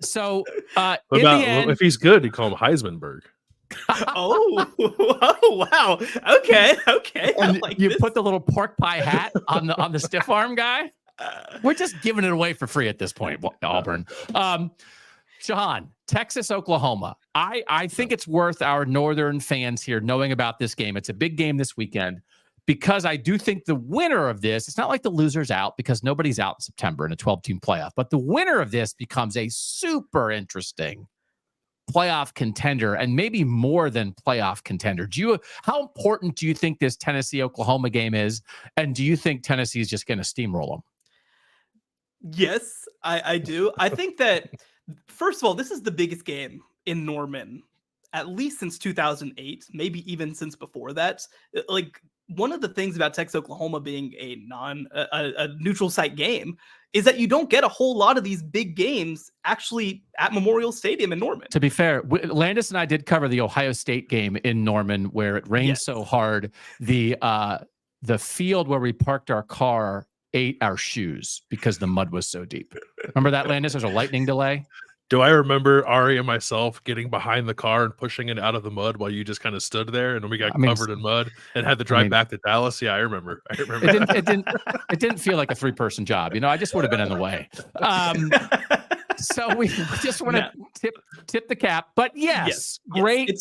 If he's good, you call him Heismanberg. Oh, wow. Okay. And you put the little pork pie hat on the stiff arm guy. We're just giving it away for free at this point, Auburn. Shehan, Texas, Oklahoma. I think it's worth our northern fans here knowing about this game. It's a big game this weekend because I do think the winner of this, it's not like the loser's out because nobody's out in September in a 12-team playoff, but the winner of this becomes a super interesting playoff contender and maybe more than playoff contender. How important do you think this Tennessee-Oklahoma game is? And do you think Tennessee is just going to steamroll them? Yes, I do. I think that, first of all, this is the biggest game in Norman, at least since 2008, maybe even since before that. Like, one of the things about Texas Oklahoma being a neutral site game is that you don't get a whole lot of these big games actually at Memorial Stadium in Norman. To be fair, Landis and I did cover the Ohio State game in Norman where it rained so hard. The field where we parked our car ate our shoes because the mud was so deep. Remember that, Landis? There's a lightning delay. Do I remember Ari and myself getting behind the car and pushing it out of the mud while you just kind of stood there and we got covered in mud and had to drive back to Dallas? Yeah, I remember. It didn't feel like a 3-person job. I just would have been in the way. So we just want to tip the cap. But great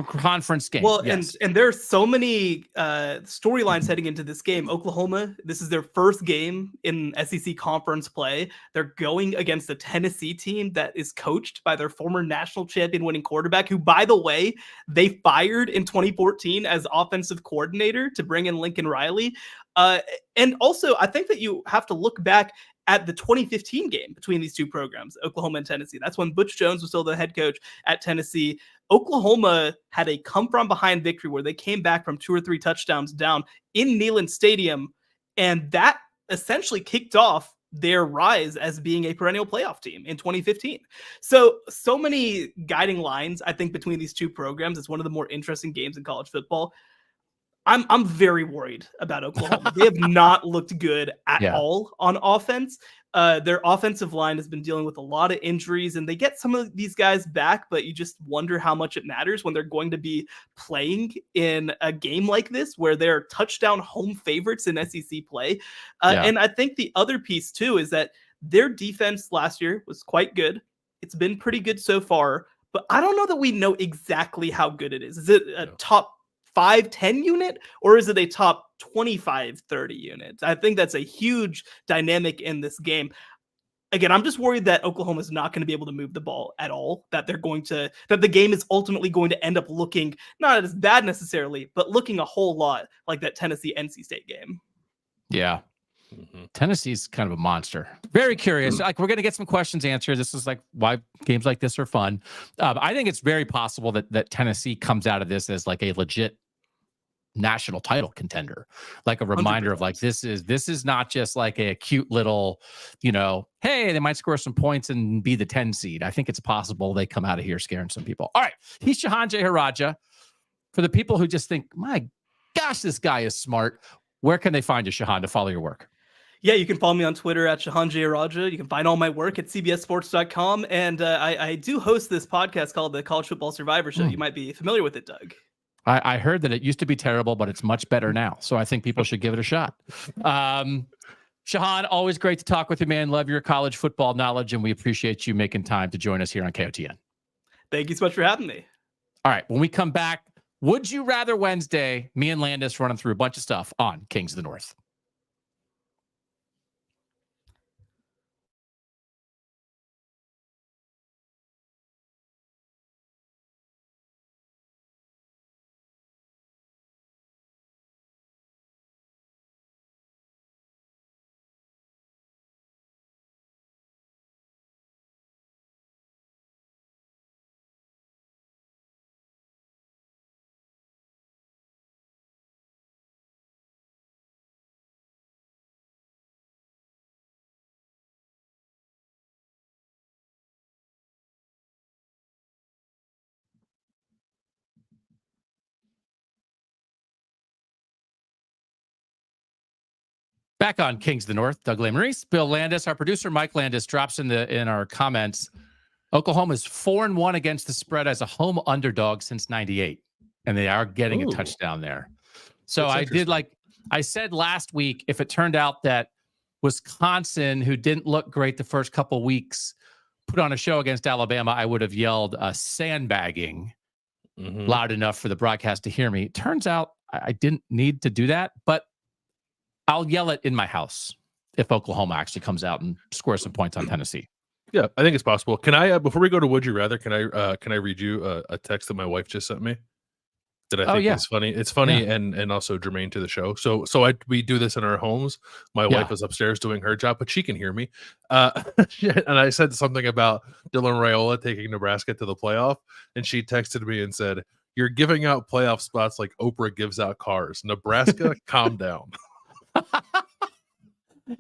conference game. Well, and there's so many storylines heading into this game. Oklahoma, this is their first game in SEC conference play. They're going against a Tennessee team that is coached by their former national champion winning quarterback, who, by the way, they fired in 2014 as offensive coordinator to bring in Lincoln Riley. And also, I think that you have to look back at the 2015 game between these two programs, Oklahoma and Tennessee. That's when Butch Jones was still the head coach at Tennessee. Oklahoma had a come-from-behind victory where they came back from 2 or 3 touchdowns down in Neyland Stadium, and that essentially kicked off their rise as being a perennial playoff team in 2015. So many guiding lines, I think, between these two programs. It's one of the more interesting games in college football. I'm very worried about Oklahoma. They have not looked good at all on offense. Their offensive line has been dealing with a lot of injuries, and they get some of these guys back, but you just wonder how much it matters when they're going to be playing in a game like this where they're touchdown home favorites in SEC play. And I think the other piece, too, is that their defense last year was quite good. It's been pretty good so far, but I don't know that we know exactly how good it is. Is it a top 5-10 unit, or is it a top 25-30 unit? I think that's a huge dynamic in this game. Again, I'm just worried that Oklahoma is not going to be able to move the ball at all, that the game is ultimately going to end up looking not as bad necessarily, but looking a whole lot like that Tennessee NC State game. Yeah. Tennessee's kind of a monster. Very curious. Like, we're going to get some questions answered. This is like why games like this are fun. I think it's very possible that Tennessee comes out of this as like a legit national title contender, like a reminder 100%. Of like, this is not just like a cute little, hey, they might score some points and be the 10 seed. I think it's possible they come out of here scaring some people. All right. He's Shehan Jeyarajah. For the people who just think, my gosh, this guy is smart. Where can they find you, Shehan, to follow your work? Yeah, you can follow me on Twitter at Shehan Jeyarajah. You can find all my work at cbssports.com. And I do host this podcast called the College Football Survivor Show. You might be familiar with it, Doug. I heard that it used to be terrible, but it's much better now. So I think people should give it a shot. Shehan, always great to talk with you, man. Love your college football knowledge, and we appreciate you making time to join us here on KOTN. Thank you so much for having me. All right, when we come back, Would You Rather Wednesday, me and Landis running through a bunch of stuff on Kings of the North. Back on Kings of the North, Doug Lesmerises, Bill Landis, our producer Mike Landis drops in our comments. Oklahoma is 4-1 against the spread as a home underdog since '98, and they are getting a touchdown there. So I said last week, if it turned out that Wisconsin, who didn't look great the first couple weeks, put on a show against Alabama, I would have yelled sandbagging loud enough for the broadcast to hear me. Turns out I didn't need to do that, but I'll yell it in my house if Oklahoma actually comes out and scores some points on Tennessee. Yeah, I think it's possible. Can I, before we go to Would You Rather, can I read you a text that my wife just sent me that I think is funny? It's funny and also germane to the show. So we do this in our homes. My wife is upstairs doing her job, but she can hear me. And I said something about Dylan Raiola taking Nebraska to the playoff, and she texted me and said, You're giving out playoff spots like Oprah gives out cars. Nebraska, calm down.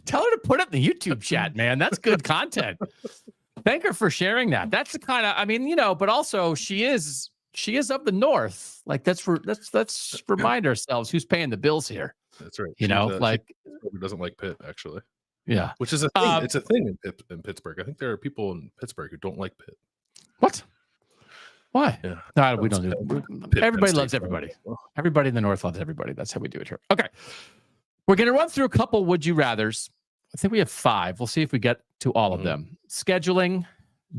Tell her to put it in the YouTube chat, man. That's good content. Thank her for sharing that. That's the kind of, I mean, you know, but also she is of the North. Like let's remind ourselves who's paying the bills here. That's right. You know, like she doesn't like Pitt, actually. Yeah. Which is a thing. It's a thing in Pittsburgh. I think there are people in Pittsburgh who don't like Pitt. What? Why? Yeah. No, we don't do it. Everybody loves everybody. Everybody in the North loves everybody. That's how we do it here. Okay. We're going to run through a couple would you rathers. I think we have 5. We'll see if we get to all of them. Scheduling,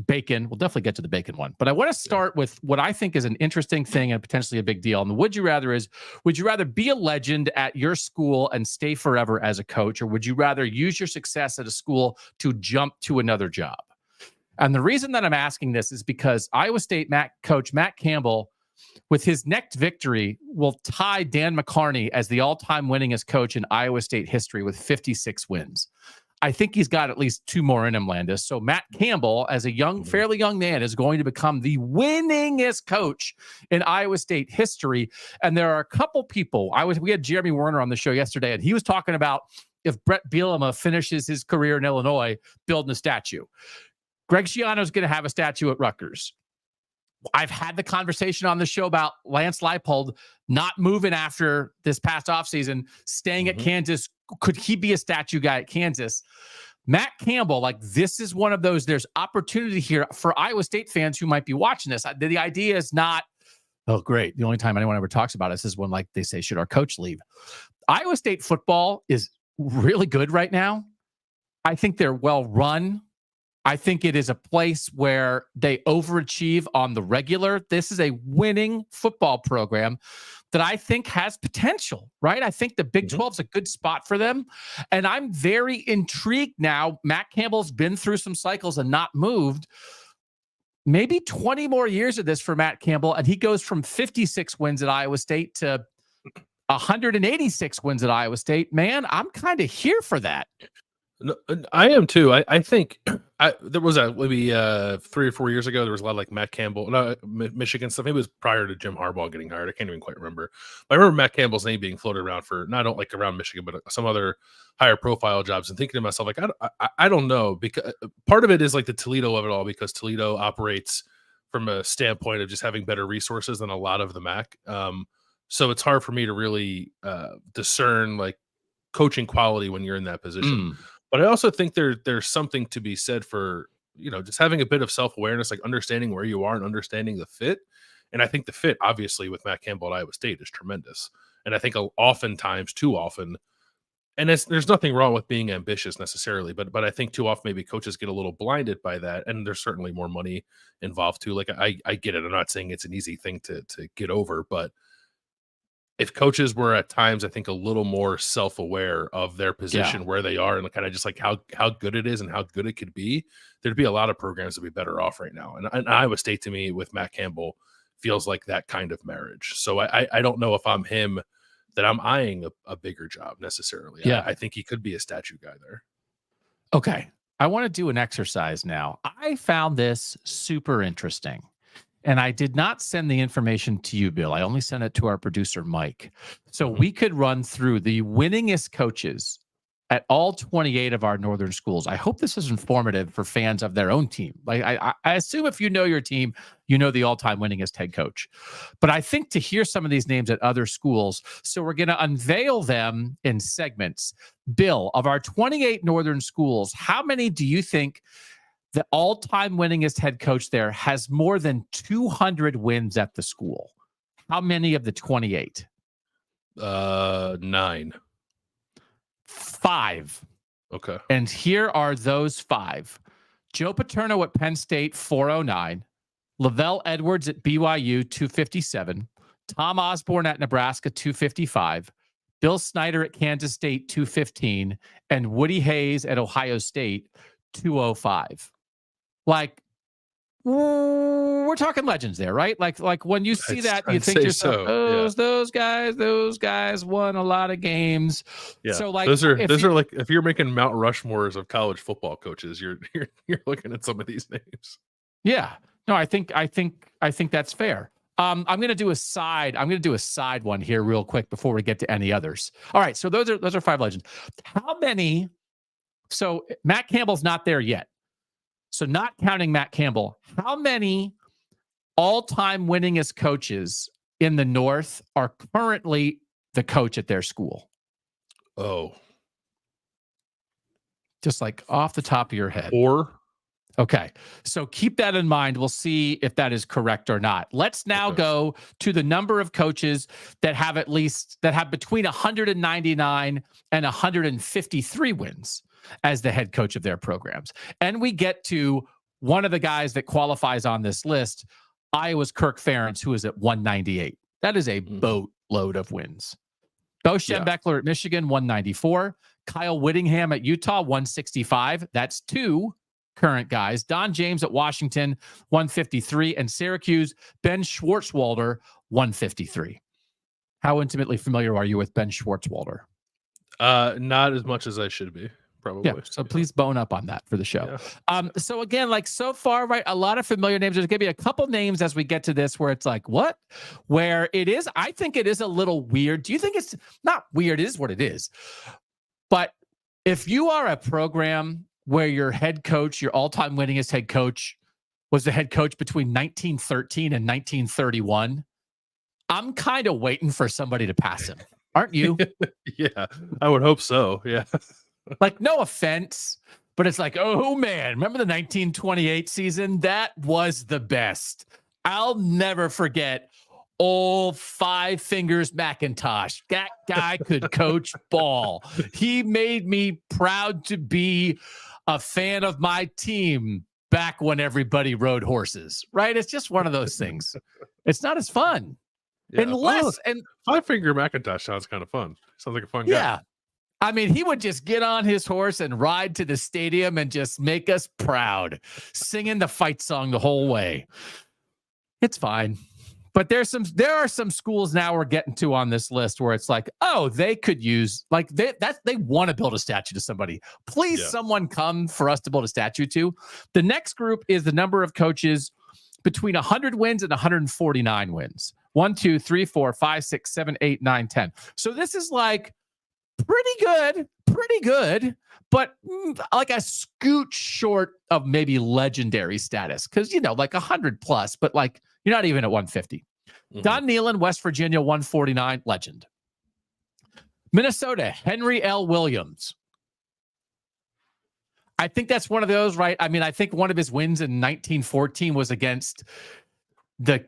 bacon. We'll definitely get to the bacon one. But I want to start with what I think is an interesting thing and potentially a big deal. And the would you rather is, would you rather be a legend at your school and stay forever as a coach, or would you rather use your success at a school to jump to another job? And the reason that I'm asking this is because Iowa State coach Matt Campbell, with his next victory, will tie Dan McCarney as the all-time winningest coach in Iowa State history with 56 wins. I think he's got at least 2 more in him, Landis. So Matt Campbell, as a fairly young man, is going to become the winningest coach in Iowa State history. And there are a couple people. We had Jeremy Werner on the show yesterday, and he was talking about if Brett Bielema finishes his career in Illinois, building a statue. Greg Schiano is going to have a statue at Rutgers. I've had the conversation on the show about Lance Leipold not moving after this past offseason, staying at Kansas. Could he be a statue guy at Kansas? Matt Campbell, like this is one of those, there's opportunity here for Iowa State fans who might be watching this. The idea is not, oh, great. The only time anyone ever talks about us is when like they say, should our coach leave? Iowa State football is really good right now. I think they're well run. I think it is a place where they overachieve on the regular. This is a winning football program that I think has potential, right? I think the Big 12 is a good spot for them. And I'm very intrigued now. Matt Campbell's been through some cycles and not moved. Maybe 20 more years of this for Matt Campbell, and he goes from 56 wins at Iowa State to 186 wins at Iowa State. Man, I'm kind of here for that. No, I am too. I think there was maybe 3 or 4 years ago. There was a lot of like Matt Campbell, Michigan stuff. Maybe it was prior to Jim Harbaugh getting hired. I can't even quite remember. But I remember Matt Campbell's name being floated around for not like around Michigan, but some other higher profile jobs. And thinking to myself, like I don't know, because part of it is like the Toledo of it all, because Toledo operates from a standpoint of just having better resources than a lot of the MAC. So it's hard for me to really discern like coaching quality when you're in that position. But I also think there's something to be said for, you know, just having a bit of self-awareness, like understanding where you are and understanding the fit. And I think the fit, obviously, with Matt Campbell at Iowa State is tremendous. And I think oftentimes, too often, and there's nothing wrong with being ambitious necessarily, but I think too often maybe coaches get a little blinded by that. And there's certainly more money involved too. Like I get it. I'm not saying it's an easy thing to get over, but if coaches were at times, I think, a little more self-aware of their position, where they are, and kind of just like how good it is and how good it could be, there'd be a lot of programs that would be better off right now. And Iowa State, to me, with Matt Campbell, feels like that kind of marriage. So I don't know if I'm him, that I'm eyeing a bigger job necessarily. Yeah. I think he could be a statue guy there. Okay. I want to do an exercise now. I found this super interesting. And I did not send the information to you, Bill. I only sent it to our producer, Mike. So we could run through the winningest coaches at all 28 of our northern schools. I hope this is informative for fans of their own team. Like I assume if you know your team, you know the all-time winningest head coach. But I think to hear some of these names at other schools, so we're going to unveil them in segments. Bill, of our 28 northern schools, how many do you think the all-time winningest head coach there has more than 200 wins at the school? How many of the 28? 9. 5. Okay. And here are those 5. Joe Paterno at Penn State, 409. Lavelle Edwards at BYU, 257. Tom Osborne at Nebraska, 255. Bill Snyder at Kansas State, 215. And Woody Hayes at Ohio State, 205. Like, we're talking legends there, right? Like when you see that, you think to yourself, those guys won a lot of games. Yeah. So like those are like, if you're making Mount Rushmores of college football coaches, you're looking at some of these names. Yeah. No, I think that's fair. I'm going to do a side one here real quick before we get to any others. All right. So those are 5 legends. How many? So Matt Campbell's not there yet. So not counting Matt Campbell, how many all-time winningest coaches in the North are currently the coach at their school? Oh, just like off the top of your head. 4. Okay. So keep that in mind. We'll see if that is correct or not. Let's now go to the number of coaches that have between 199 and 153 wins as the head coach of their programs. And we get to one of the guys that qualifies on this list, Iowa's Kirk Ferentz, who is at 198. That is a boatload of wins. Bo Schembechler at Michigan, 194. Kyle Whittingham at Utah, 165. That's 2 current guys. Don James at Washington, 153. And Syracuse, Ben Schwartzwalder, 153. How intimately familiar are you with Ben Schwartzwalder? Not as much as I should be, probably. Yeah, so please bone up on that for the show. Yeah. So again, like so far, right, a lot of familiar names. There's going to be a couple names as we get to this where it's like, what? Where it is, I think it is a little weird. Do you think it's not weird? It is what it is. But if you are a program where your head coach, your all-time winningest head coach, was the head coach between 1913 and 1931, I'm kind of waiting for somebody to pass him. Aren't you? Yeah, I would hope so. Yeah. Like, no offense, but it's like, oh, man, remember the 1928 season? That was the best. I'll never forget old Five Fingers McIntosh. That guy could coach ball. He made me proud to be a fan of my team back when everybody rode horses, right? It's just one of those things. It's not as fun. Yeah. Unless, and Five Finger McIntosh sounds kind of fun. Sounds like a fun guy. Yeah. I mean, he would just get on his horse and ride to the stadium and just make us proud, singing the fight song the whole way. It's fine. But there are some schools now we're getting to on this list where it's like, oh, they could use, like, they want to build a statue to somebody. Please, someone come for us to build a statue to. The next group is the number of coaches between 100 wins and 149 wins. 1, 2, 3, 4, 5, 6, 7, 8, 9, 10. So this is like pretty good, but like a scoot short of maybe legendary status. Because, like 100 plus, but like you're not even at 150. Mm-hmm. Don Nehlen, West Virginia, 149, legend. Minnesota, Henry L. Williams. I think that's one of those, right? I mean, I think one of his wins in 1914 was against the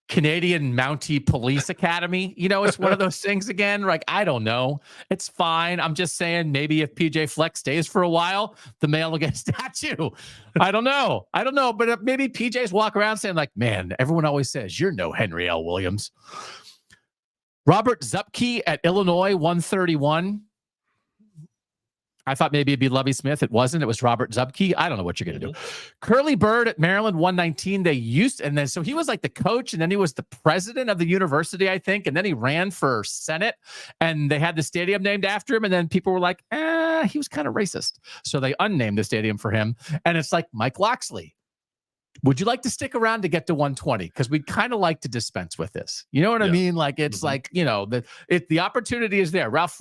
Canadian Mountie Police Academy. It's one of those things again. Like, I don't know. It's fine. I'm just saying maybe if PJ Fleck stays for a while, the man will get a statue. I don't know. But maybe PJ's walk around saying like, man, everyone always says you're no Henry L. Williams. Robert Zupke at Illinois, 131. I thought maybe it'd be Lovie Smith. It wasn't. It was Robert Zupke. I don't know what you're going to do. Curly Bird at Maryland, 119. So he was like the coach, and then he was the president of the university, I think. And then he ran for Senate, and they had the stadium named after him. And then people were like, he was kind of racist. So they unnamed the stadium for him. And it's like, Mike Loxley, would you like to stick around to get to 120? Because we'd kind of like to dispense with this. You know what I mean? Like, it's like, the opportunity is there. Ralph,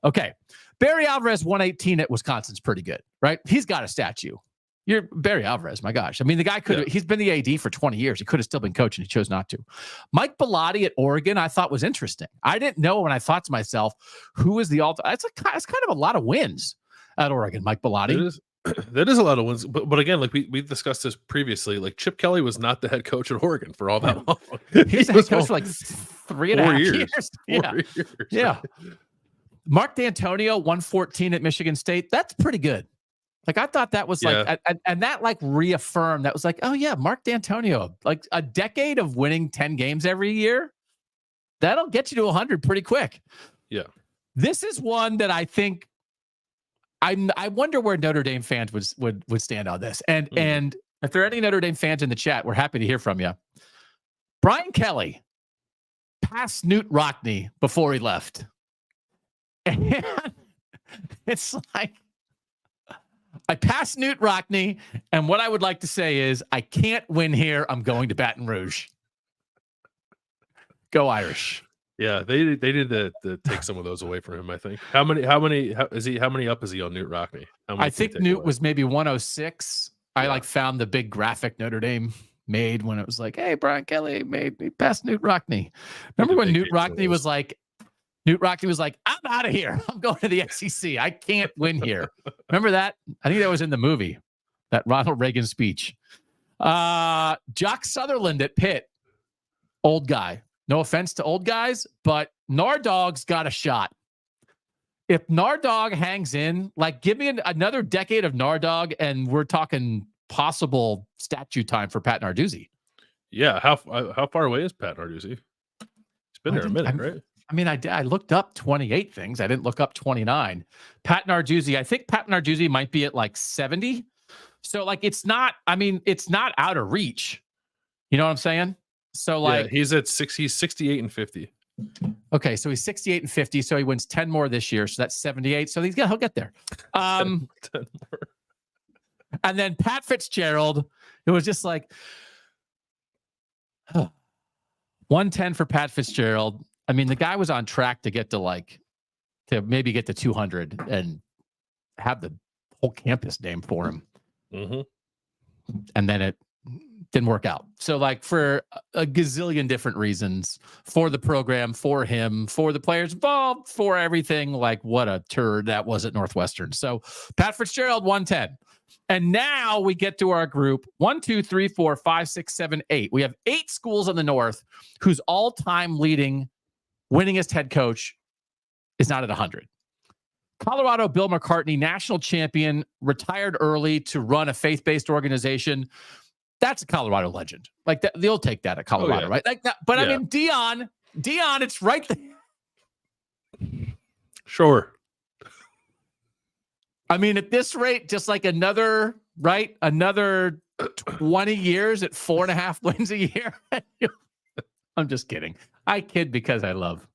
okay. Barry Alvarez, 118 at Wisconsin's pretty good, right? He's got a statue. You're Barry Alvarez, my gosh. I mean, the guy he's been the AD for 20 years. He could have still been coaching. He chose not to. Mike Bellotti at Oregon, I thought was interesting. I didn't know when I thought to myself, who is the it's kind of a lot of wins at Oregon, Mike Bellotti. That is a lot of wins. But again, like we discussed this previously, like Chip Kelly was not the head coach at Oregon for all that long. He's the head coach for like 3.5 years. 4 years. Yeah. Mark D'Antonio, 114 at Michigan State. That's pretty good. Like, I thought that was like, and that like reaffirmed, that was like, oh yeah, Mark D'Antonio, like a decade of winning 10 games every year. That'll get you to 100 pretty quick. Yeah. This is one that I think, I wonder where Notre Dame fans would stand on this. And if there are any Notre Dame fans in the chat, we're happy to hear from you. Brian Kelly passed Knute Rockne before he left. And it's like, I passed Knute Rockne, and what I would like to say is, I can't win here. I'm going to Baton Rouge. Go Irish. Yeah, they need to take some of those away from him. I think. How many up is he on Newt Rockne? I think Newt was maybe 106. I Yeah. found the big graphic Notre Dame made when it was like, hey, Brian Kelly made me past Newt Rockne. Remember when Newt Rockne was like, I'm out of here. I'm going to the SEC. I can't win here. Remember that? I think that was in the movie, that Ronald Reagan speech. Jock Sutherland at Pitt. Old guy. No offense to old guys, but Nardog's got a shot. If Nardog hangs in, like give me another decade of Nardog, and we're talking possible statue time for Pat Narduzzi. Yeah, how far away is Pat Narduzzi? He's been there a minute, right? I mean, I looked up 28 things. I didn't look up 29. Pat Narduzzi, I think Pat Narduzzi might be at like 70. So like it's not out of reach. You know what I'm saying? So like he's 68 and 50. Okay, so he's 68 and 50, so he wins 10 more this year. So that's 78. So he'll get there. 10 more. And then Pat Fitzgerald, it was just like 110 for Pat Fitzgerald. I mean, the guy was on track to get to maybe get to 200 and have the whole campus named for him. Mm-hmm. And then it didn't work out. So like for a gazillion different reasons, for the program, for him, for the players involved, for everything, like what a turd that was at Northwestern. So Pat Fitzgerald, 110. And now we get to our group 1, 2, 3, 4, 5, 6, 7, 8. We have 8 schools in the North whose all-time leading winningest head coach is not at 100. Colorado, Bill McCartney, national champion, retired early to run a faith-based organization. That's a Colorado legend. Like that, they'll take that at Colorado, right? Like that. But I mean, Dion, it's right there. Sure. I mean, at this rate, just like another 20 years at 4.5 wins a year. I'm just kidding. I kid because I love.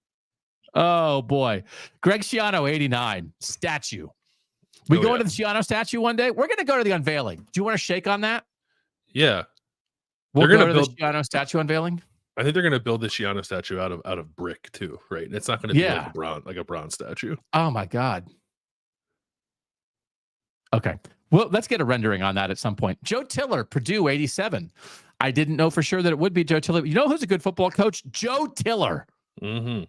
Oh boy, Greg Schiano, 89 statue. We go into the Schiano statue one day. We're going to go to the unveiling. Do you want to shake on that? Yeah, we'll go to the Schiano statue unveiling. I think they're going to build the Schiano statue out of brick too, right? It's not going to be like a bronze statue. Oh my God. Okay, well, let's get a rendering on that at some point. Joe Tiller, Purdue, 87. I didn't know for sure that it would be Joe Tiller. You know who's a good football coach? Joe Tiller. Mm-hmm.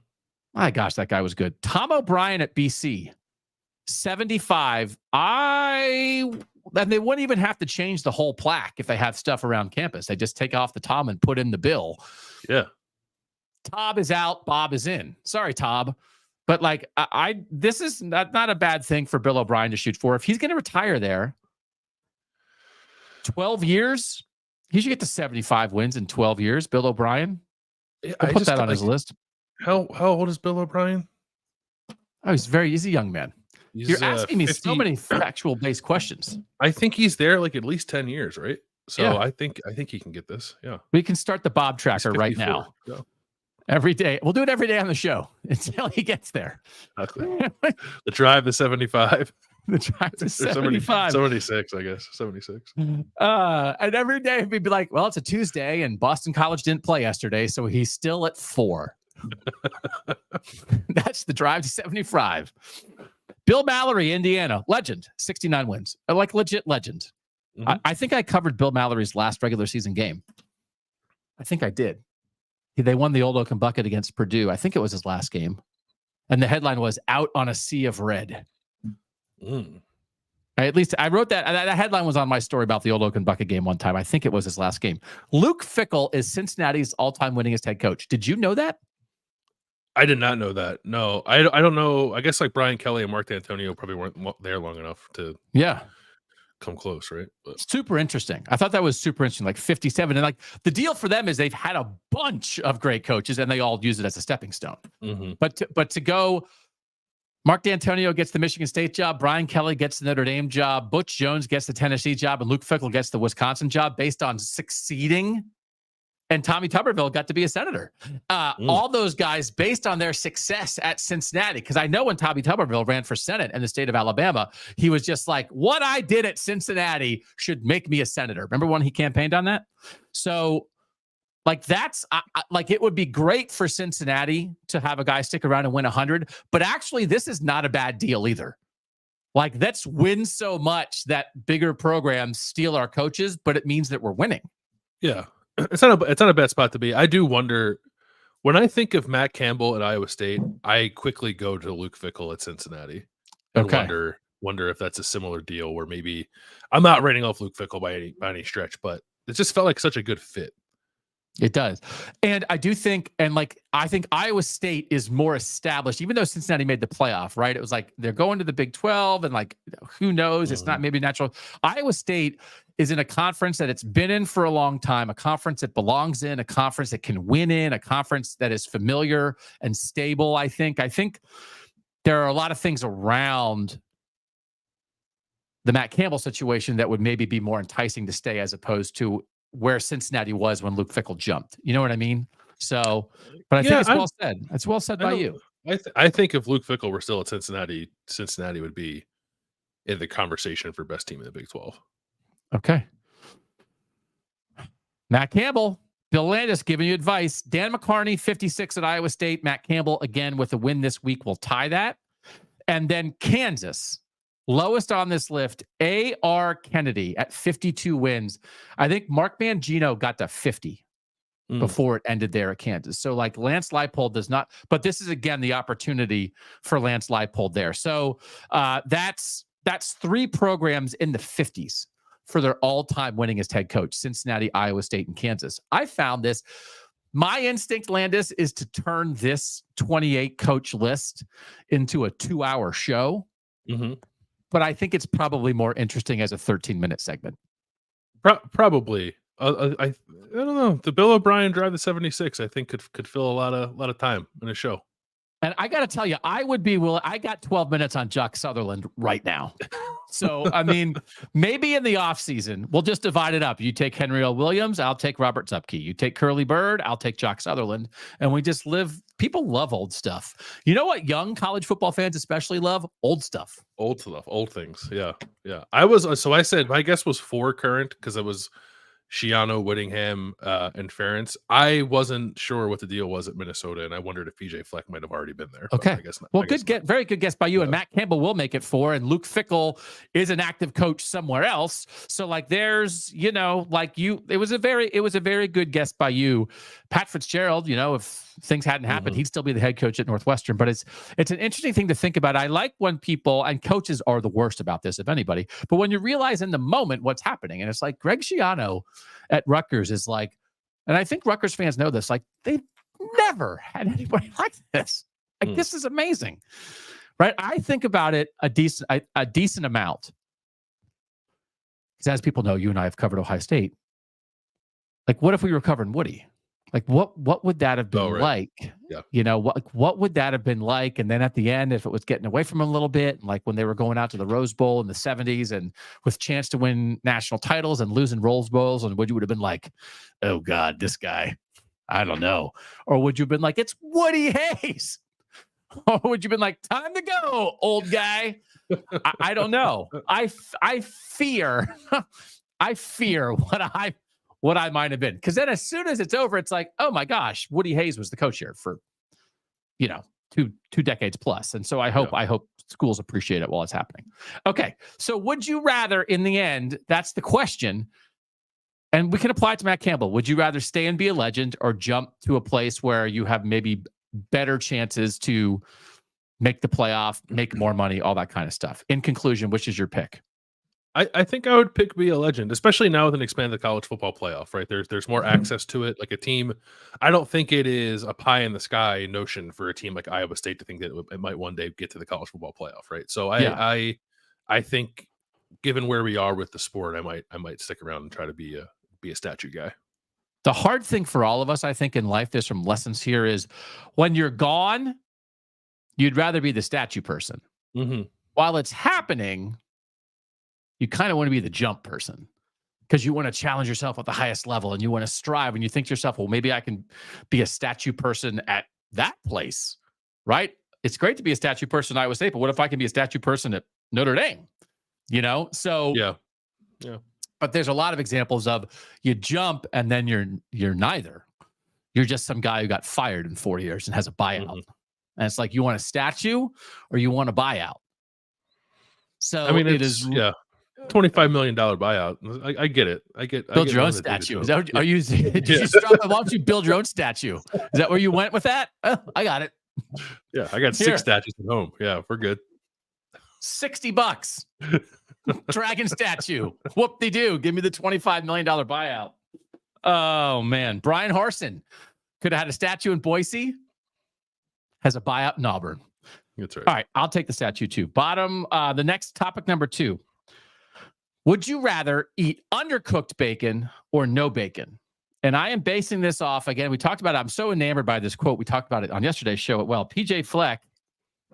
My gosh, that guy was good. Tom O'Brien at BC, 75. And they wouldn't even have to change the whole plaque if they have stuff around campus. They just take off the Tom and put in the Bill. Yeah. Tob is out, Bob is in. Sorry, Tob. But like this is not a bad thing for Bill O'Brien to shoot for. If he's going to retire there, 12 years, he should get to 75 wins in 12 years. Bill O'Brien. I'll put that on his list. How old is Bill O'Brien? Oh, he's a young man. You're asking me 50, so many factual based questions. I think he's there like at least 10 years, right? So I think he can get this. Yeah. We can start the Bob tracker right now. Yeah. Every day. We'll do it every day on the show until he gets there. Exactly. The drive to 75. The drive to 75. 76, I guess. 76. And every day we'd be like, well, it's a Tuesday and Boston College didn't play yesterday, so he's still at 4. That's the drive to 75. Bill Mallory, Indiana, legend, 69 wins. Like legit legend. Mm-hmm. I think I covered Bill Mallory's last regular season game. I think I did. They won the Old Oaken Bucket against Purdue. I think it was his last game. And the headline was Out on a Sea of Red. At least I wrote that. That headline was on my story about the Old Oaken Bucket game one time. I think it was his last game. Luke Fickell is Cincinnati's all-time winningest head coach. Did you know that? I did not know that. No, I don't know. I guess like Brian Kelly and Mark D'Antonio probably weren't there long enough to come close, right? But. Super interesting. I thought that was super interesting. Like 57, and like the deal for them is they've had a bunch of great coaches, and they all use it as a stepping stone. Mm-hmm. But to go, Mark D'Antonio gets the Michigan State job, Brian Kelly gets the Notre Dame job, Butch Jones gets the Tennessee job, and Luke Fickell gets the Wisconsin job based on succeeding. And Tommy Tuberville got to be a senator. All those guys based on their success at Cincinnati. Because I know when Tommy Tuberville ran for Senate in the state of Alabama, he was just like, what I did at Cincinnati should make me a senator. Remember when he campaigned on that? So Like that's like it would be great for Cincinnati to have a guy stick around and win 100, but actually this is not a bad deal either. Like let's win so much that bigger programs steal our coaches, but it means that we're winning. Yeah, it's not a bad spot to be. I do wonder when I think of Matt Campbell at Iowa State, I quickly go to Luke Fickell at Cincinnati and wonder if that's a similar deal where maybe I'm not writing off Luke Fickell by any stretch, but it just felt like such a good fit. It does. And I do think, I think Iowa State is more established, even though Cincinnati made the playoff, right? It was like, they're going to the Big 12 and like, who knows? It's not maybe natural. Iowa State is in a conference that it's been in for a long time, a conference that belongs in, a conference that can win in, a conference that is familiar and stable. I think there are a lot of things around the Matt Campbell situation that would maybe be more enticing to stay as opposed to where Cincinnati was when Luke Fickell jumped. You know what I mean? So, but I think it's well said. It's well said by you. I think if Luke Fickell were still at Cincinnati would be in the conversation for best team in the Big 12. Okay. Matt Campbell, Bill Landis giving you advice. Dan McCarney, 56 at Iowa State. Matt Campbell, again, with a win this week, will tie that. And then Kansas, lowest on this list, A.R. Kennedy at 52 wins. I think Mark Mangino got to 50 before it ended there at Kansas. So like Lance Leipold does not, but this is again the opportunity for Lance Leipold there. So that's 3 programs in the 50s for their all-time winningest head coach: Cincinnati, Iowa State, and Kansas. I found this. My instinct, Landis, is to turn this 28 coach list into a 2-hour show. Mm-hmm. But I think it's probably more interesting as a 13-minute segment. Probably. I don't know. The Bill O'Brien Drive the 76, I think could fill a lot of time in a show. And I got to tell you, I would be willing. I got 12 minutes on Jock Sutherland right now. So, I mean, maybe in the offseason, we'll just divide it up. You take Henry L. Williams, I'll take Robert Zupke. You take Curly Bird, I'll take Jock Sutherland. And we just live. People love old stuff. You know what young college football fans especially love? Old stuff. Old stuff. Old things. Yeah. Yeah. I said my guess was 4 current because it was Shiano, Whittingham, and Ferentz. I wasn't sure what the deal was at Minnesota, and I wondered if PJ Fleck might have already been there. Okay. I guess not. Well, very good guess by you. Yeah. And Matt Campbell will make it 4, and Luke Fickell is an active coach somewhere else. So like there's, it was a very good guess by you. Pat Fitzgerald, if things hadn't happened, he'd still be the head coach at Northwestern. But it's an interesting thing to think about. I like when people, and coaches are the worst about this, if anybody, but when you realize in the moment what's happening, and it's like Greg Schiano at Rutgers is like, and I think Rutgers fans know this, like they've never had anybody like this. Like this is amazing, right? I think about it a decent amount. Because as people know, you and I have covered Ohio State. Like, what if we were covering Woody? Like, what would that have been like? Yeah. What would that have been like? And then at the end, if it was getting away from him a little bit, and like when they were going out to the Rose Bowl in the 70s and with chance to win national titles and losing Rose Bowls, and would you have been like, oh God, this guy, I don't know. Or would you have been like, it's Woody Hayes? Or would you have been like, time to go, old guy? I don't know. I fear what I might have been. Because then as soon as it's over, it's like, oh my gosh, Woody Hayes was the coach here for, two decades plus. And so I hope schools appreciate it while it's happening. Okay. So would you rather, in the end, that's the question, and we can apply it to Matt Campbell. Would you rather stay and be a legend or jump to a place where you have maybe better chances to make the playoff, make more money, all that kind of stuff? In conclusion, which is your pick? I think I would pick be a legend, especially now with an expanded college football playoff, right? There's more access to it. Like a team, I don't think it is a pie in the sky notion for a team like Iowa State to think that it might one day get to the college football playoff, right? So I think given where we are with the sport, I might stick around and try to be a statue guy. The hard thing for all of us, I think, in life, there's some lessons here, is when you're gone, you'd rather be the statue person. Mm-hmm. While it's happening, you kind of want to be the jump person because you want to challenge yourself at the highest level and you want to strive, and you think to yourself, well, maybe I can be a statue person at that place, right? It's great to be a statue person at Iowa State, but what if I can be a statue person at Notre Dame? So yeah. But there's a lot of examples of you jump and then you're neither. You're just some guy who got fired in 4 years and has a buyout. Mhm. And it's like, you want a statue or you want a buyout? So I mean, it it's is. $25 million buyout. I get it. Build your own statue. Is that what, are you? Did you stop? Why don't you build your own statue? Is that where you went with that? Oh, I got it. Yeah, I got 6 statues at home. Yeah, we're good. $60. Dragon statue. Whoop-de-doo. Give me the $25 million buyout. Oh, man. Brian Harsin could have had a statue in Boise. Has a buyout in Auburn. That's right. All right. I'll take the statue too. Bottom. The next topic, number 2. Would you rather eat undercooked bacon or no bacon? And I am basing this off, again, we talked about it. I'm so enamored by this quote. We talked about it on yesterday's show. Well, PJ Fleck,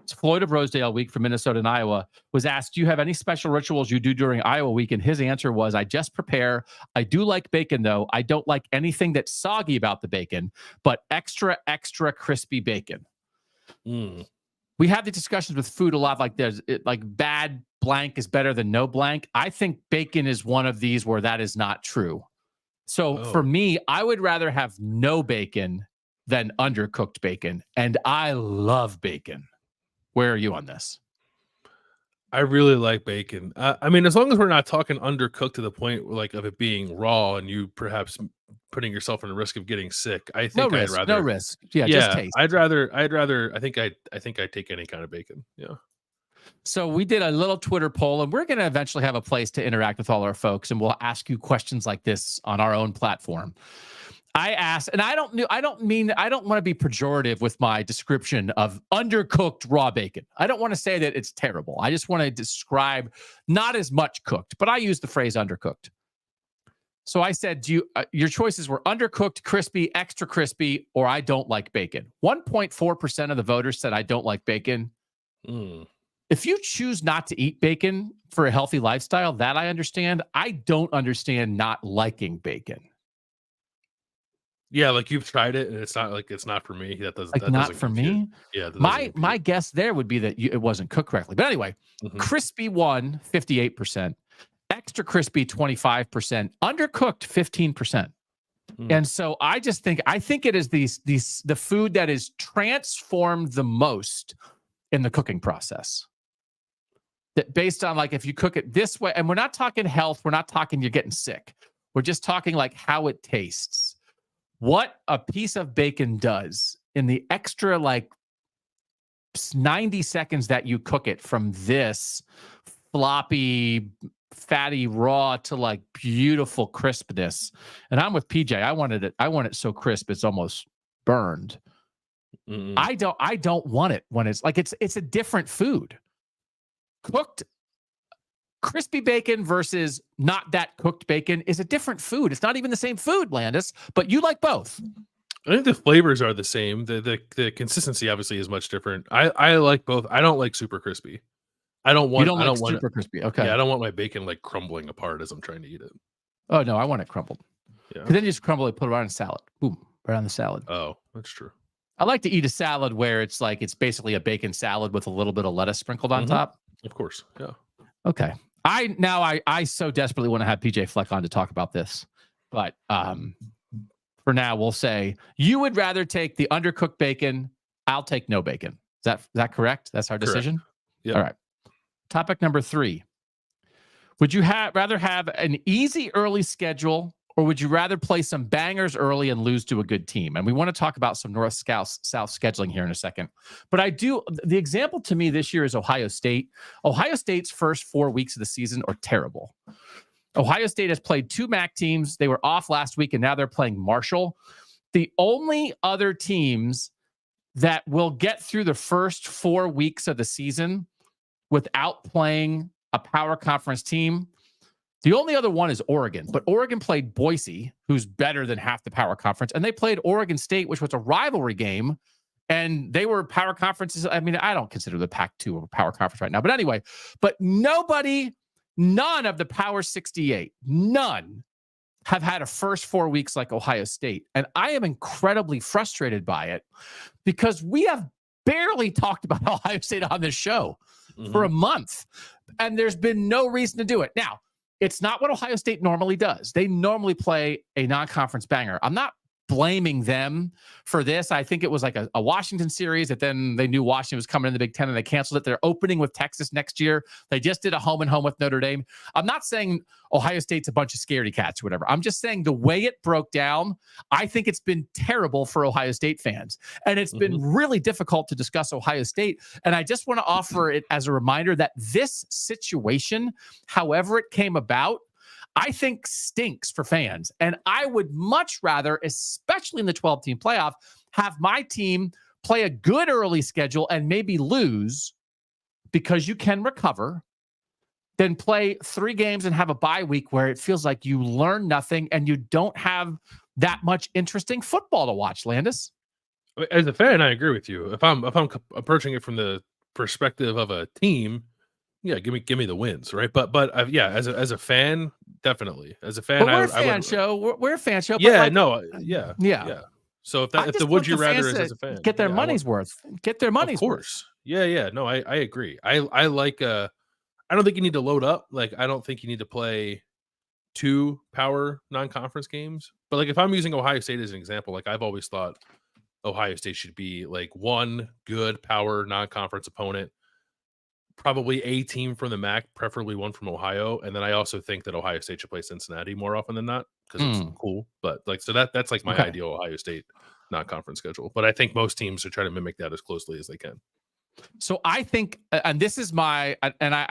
it's Floyd of Rosedale week from Minnesota and Iowa, was asked, do you have any special rituals you do during Iowa week? And his answer was, I just prepare. I do like bacon, though. I don't like anything that's soggy about the bacon, but extra, extra crispy bacon. We have the discussions with food a lot, like like bad blank is better than no blank. I think bacon is one of these where that is not true. So for me, I would rather have no bacon than undercooked bacon. And I love bacon. Where are you on this? I really like bacon. I mean, as long as we're not talking undercooked to the point like of it being raw and you perhaps putting yourself in the risk of getting sick. I think no risk. Yeah, just taste. I'd rather. I think I'd take any kind of bacon. Yeah. So we did a little Twitter poll, and we're going to eventually have a place to interact with all our folks, and we'll ask you questions like this on our own platform. I asked, and I don't want to be pejorative with my description of undercooked raw bacon. I don't want to say that it's terrible. I just want to describe not as much cooked, but I use the phrase undercooked. So I said, your choices were undercooked, crispy, extra crispy, or I don't like bacon. 1.4% of the voters said I don't like bacon. If you choose not to eat bacon for a healthy lifestyle, that I understand. I don't understand not liking bacon. Yeah, like you've tried it and it's not for me. That doesn't not for me. Yeah, my guess there would be that it wasn't cooked correctly. But anyway, crispy won 58%, extra crispy 25%, undercooked 15%. And so I think it is the food that is transformed the most in the cooking process. That based on like if you cook it this way, and we're not talking health, we're not talking you're getting sick. We're just talking like how it tastes. What a piece of bacon does in the extra like 90 seconds that you cook it from this floppy, fatty raw to like beautiful crispness. And I'm with PJ. I want it so crisp it's almost burned. I don't want it when it's like it's a different food. Cooked crispy bacon versus not that cooked bacon is a different food. It's not even the same food, Landis, but you like both. I think the flavors are the same. The consistency obviously is much different. I like both. I don't like super crispy. I don't want super crispy. Okay. Yeah, I don't want my bacon like crumbling apart as I'm trying to eat it. Oh no, I want it crumbled. Yeah. Because then you just crumble it, put it on a salad. Boom, right on the salad. Oh, that's true. I like to eat a salad where it's basically a bacon salad with a little bit of lettuce sprinkled on top. Of course. Yeah. Okay. I so desperately want to have PJ Fleck on to talk about this. But for now, we'll say you would rather take the undercooked bacon. I'll take no bacon. Is that correct? That's our decision? Yeah. All right. Topic number 3. Would you rather have an easy early schedule, or would you rather play some bangers early and lose to a good team? And we want to talk about some north-south scheduling here in a second. But the example to me this year is Ohio State. Ohio State's first 4 weeks of the season are terrible. Ohio State has played 2 MAC teams. They were off last week, and now they're playing Marshall. The only other teams that will get through the first 4 weeks of the season without playing a power conference team, the only other one is Oregon, but Oregon played Boise, who's better than half the power conference, and they played Oregon State, which was a rivalry game, and they were power conferences. I mean, I don't consider the Pac-2 a power conference right now, but anyway, none of the Power 68, none have had a first 4 weeks like Ohio State, and I am incredibly frustrated by it because we have barely talked about Ohio State on this show for a month, and there's been no reason to do it. Now, it's not what Ohio State normally does. They normally play a non-conference banger. I'm not blaming them for this. I think it was like a Washington series that then they knew Washington was coming in the Big Ten and they canceled it. They're opening with Texas next year. They just did a home and home with Notre Dame. I'm not saying Ohio State's a bunch of scaredy cats or whatever. I'm just saying the way it broke down, I think it's been terrible for Ohio State fans. And it's been really difficult to discuss Ohio State. And I just want to offer it as a reminder that this situation, however it came about, I think stinks for fans. And I would much rather, especially in the 12-team playoff, have my team play a good early schedule and maybe lose because you can recover than play 3 games and have a bye week where it feels like you learn nothing and you don't have that much interesting football to watch, Landis. As a fan, I agree with you. If I'm approaching it from the perspective of a team, yeah, give me the wins, right? But yeah, as a fan, definitely. As a fan, but we're a fan show. We're a fan show. Yeah, like, no, yeah. So if the would you rather is as a fan, get their money's worth. Get their money's worth. Of course. Yeah. No, I agree. I like. I don't think you need to load up. Like, I don't think you need to play 2 power non-conference games. But like, if I'm using Ohio State as an example, like I've always thought Ohio State should be like 1 good power non-conference opponent. Probably a team from the MAC, preferably one from Ohio. And then I also think that Ohio State should play Cincinnati more often than not because it's cool. But like, so that's like my ideal Ohio State non-conference schedule. But I think most teams should try to mimic that as closely as they can. So I think, and this is I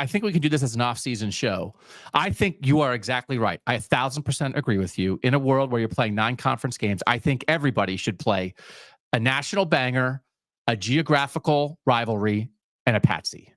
think we can do this as an off-season show. I think you are exactly right. I 1,000% agree with you. In a world where you're playing non-conference games, I think everybody should play a national banger, a geographical rivalry, and a patsy.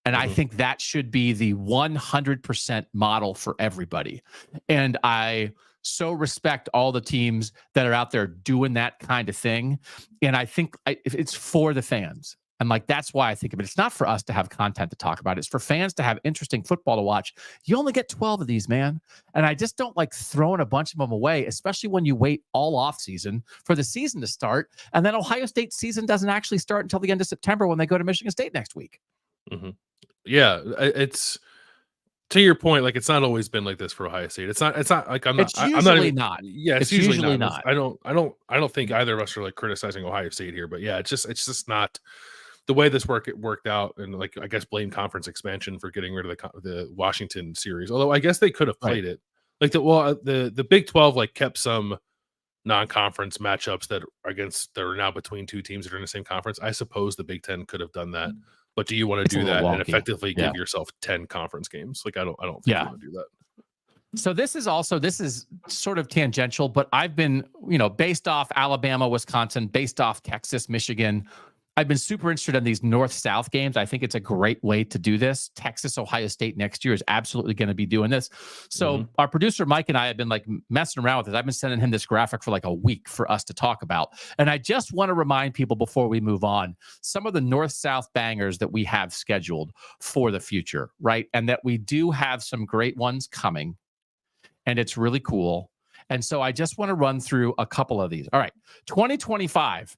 And I think that should be the 100% model for everybody. And I so respect all the teams that are out there doing that kind of thing. And I think if it's for the fans. And like, that's why I think of it. It's not for us to have content to talk about. It's for fans to have interesting football to watch. You only get 12 of these, man. And I just don't like throwing a bunch of them away, especially when you wait all off season for the season to start. And then Ohio State season doesn't actually start until the end of September when they go to Michigan State next week. Yeah, it's to your point. Like, it's not always been like this for Ohio State. It's not like It's usually not. Yeah, it's usually not. I don't think either of us are like criticizing Ohio State here, but yeah, it's just not the way this worked out. And like, I guess blame conference expansion for getting rid of the Washington series. Although I guess they could have played it. Like the Big 12 like kept some non-conference matchups that are now between 2 teams that are in the same conference. I suppose the Big 10 could have done that. But do you want to do that and effectively give yourself 10 conference games? Like, I don't think you want to do that. So this is sort of tangential, but I've been, based off Alabama, Wisconsin, based off Texas, Michigan, I've been super interested in these North-South games. I think it's a great way to do this. Texas, Ohio State next year is absolutely going to be doing this. So our producer, Mike, and I have been like messing around with this. I've been sending him this graphic for like a week for us to talk about. And I just want to remind people before we move on, some of the North-South bangers that we have scheduled for the future, right? And that we do have some great ones coming. And it's really cool. And so I just want to run through a couple of these. All right, 2025.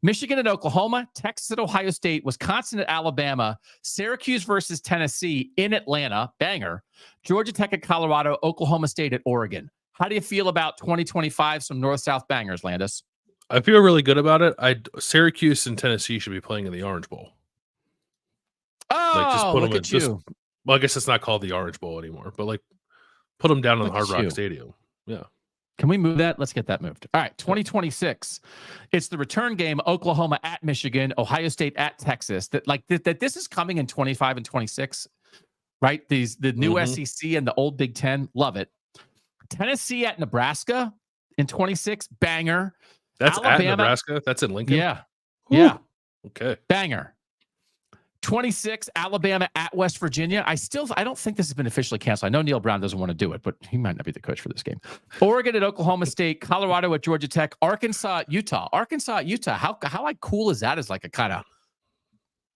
Michigan and Oklahoma, Texas at Ohio State, Wisconsin at Alabama, Syracuse versus Tennessee in Atlanta, banger, Georgia Tech at Colorado, Oklahoma State at Oregon. How do you feel about 2025, some North-South bangers, Landis? I feel really good about it. Syracuse and Tennessee should be playing in the Orange Bowl. Oh, look at you. Well, I guess it's not called the Orange Bowl anymore, but like put them down on the Hard Rock Stadium. Yeah. Can we move that? Let's get that moved. All right, 2026. It's the return game, Oklahoma at Michigan, Ohio State at Texas. That this is coming in 25 and 26, right? The new SEC and the old Big Ten. Love it. Tennessee at Nebraska in 26, banger. That's Alabama, at Nebraska? That's in Lincoln? Yeah. Ooh. Yeah. Okay. Banger. 26, Alabama at West Virginia. I don't think this has been officially canceled. I know Neil Brown doesn't want to do it, but he might not be the coach for this game. Oregon at Oklahoma State, Colorado at Georgia Tech, Arkansas at Utah. How like cool is that as like a kind of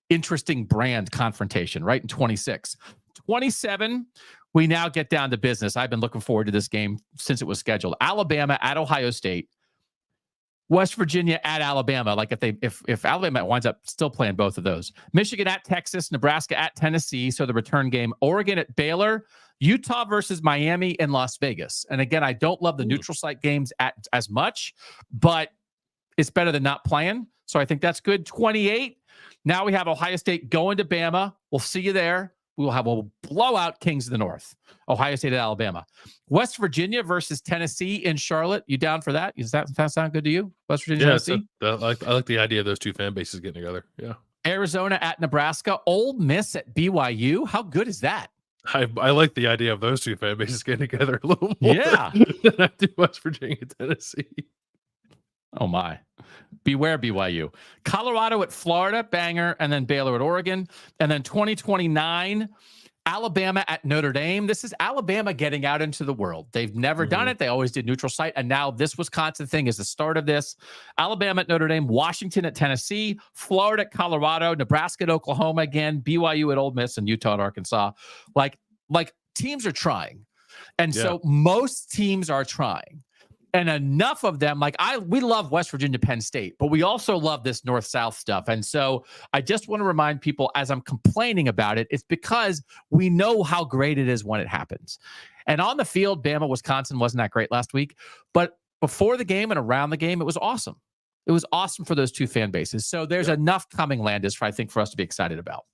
interesting brand confrontation, right? In 26. 27, we now get down to business. I've been looking forward to this game since it was scheduled. Alabama at Ohio State. West Virginia at Alabama. Like if Alabama winds up still playing both of those. Michigan at Texas, Nebraska at Tennessee. So the return game. Oregon at Baylor, Utah versus Miami in Las Vegas. And again, I don't love the neutral site games as much, but it's better than not playing. So I think that's good. 28. Now we have Ohio State going to Bama. We'll see you there. We will have a blowout Kings of the North. Ohio State at Alabama. West Virginia versus Tennessee in Charlotte. You down for that? Does that sound good to you? West Virginia, Tennessee? I like the idea of those two fan bases getting together. Yeah. Arizona at Nebraska. Ole Miss at BYU. How good is that? I like the idea of those two fan bases getting together a little more than I do West Virginia, Tennessee. Oh, my. Beware BYU. Colorado at Florida, banger, and then Baylor at Oregon. And then 2029, Alabama at Notre Dame. This is Alabama getting out into the world. They've never done it. They always did neutral site. And now this Wisconsin thing is the start of this. Alabama at Notre Dame, Washington at Tennessee, Florida at Colorado, Nebraska at Oklahoma again, BYU at Ole Miss, and Utah at Arkansas. Like teams are trying. And so most teams are trying. And enough of them, we love West Virginia, Penn State, but we also love this north-south stuff. And so I just want to remind people, as I'm complaining about it, it's because we know how great it is when it happens. And on the field, Bama, Wisconsin wasn't that great last week, but before the game and around the game, it was awesome. It was awesome for those two fan bases. So there's enough coming, Landis, for us to be excited about.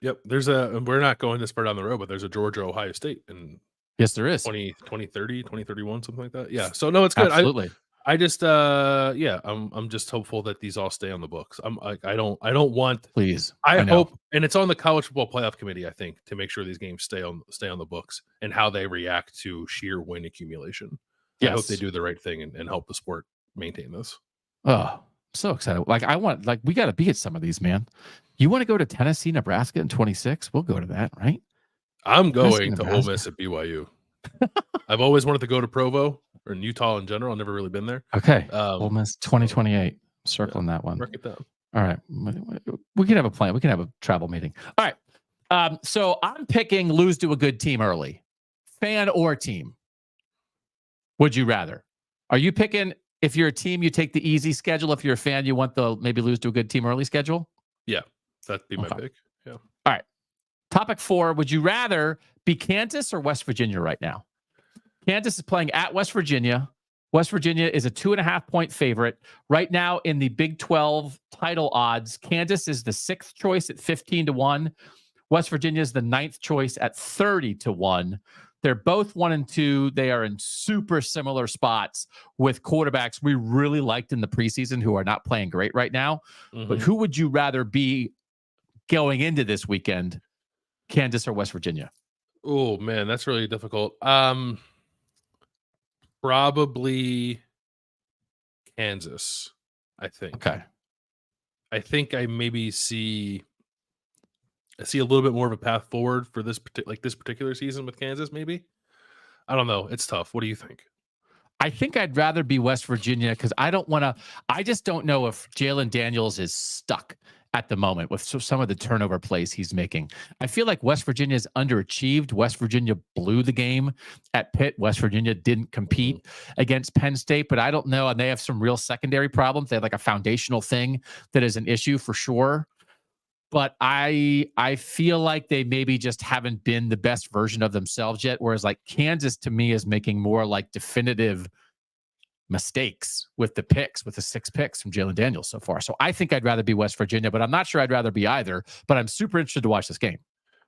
Yep. We're not going this far down the road, but there's a Georgia, Ohio State, and yes, there is 2030, 2031, something like that. Yeah. So no, it's good. Absolutely. I just I'm just hopeful that these all stay on the books. I don't want, please. I hope, and it's on the college football playoff committee, I think, to make sure these games stay on the books and how they react to sheer win accumulation. Yes. I hope they do the right thing and help the sport maintain this. Oh, so excited. We got to be at some of these, man. You want to go to Tennessee, Nebraska in 26? We'll go to that, right? I'm going to Ole Miss at BYU. I've always wanted to go to Provo or in Utah in general. I've never really been there. Okay. Ole Miss 2028. Circling that one. Mark it down. All right. We can have a plan. We can have a travel meeting. All right. So I'm picking lose to a good team early. Fan or team? Would you rather? Are you picking, if you're a team, you take the easy schedule? If you're a fan, you want the maybe lose to a good team early schedule? Yeah. That'd be my pick. Yeah. All right. Topic 4, would you rather be Kansas or West Virginia right now? Kansas is playing at West Virginia. West Virginia is a 2.5-point favorite. Right now in the Big 12 title odds, Kansas is the 6th choice at 15-1. West Virginia is the 9th choice at 30-1. They're both 1 and 2. They are in super similar spots with quarterbacks we really liked in the preseason who are not playing great right now. But who would you rather be going into this weekend? Kansas or West Virginia? Oh man, that's really difficult. Probably Kansas, I think. Okay. I think I maybe see a little bit more of a path forward for this particular season with Kansas, maybe. I don't know. It's tough. What do you think? I think I'd rather be West Virginia because I just don't know if Jalen Daniels is stuck at the moment with some of the turnover plays he's making. I feel like West Virginia is underachieved. West Virginia blew the game at Pitt. West Virginia didn't compete against Penn State, but I don't know. And they have some real secondary problems. They have like a foundational thing that is an issue for sure. But I feel like they maybe just haven't been the best version of themselves yet. Whereas like Kansas to me is making more like definitive mistakes with the 6 picks from Jalen Daniels so far. So I think I'd rather be West Virginia, but I'm not sure I'd rather be either. But I'm super interested to watch this game.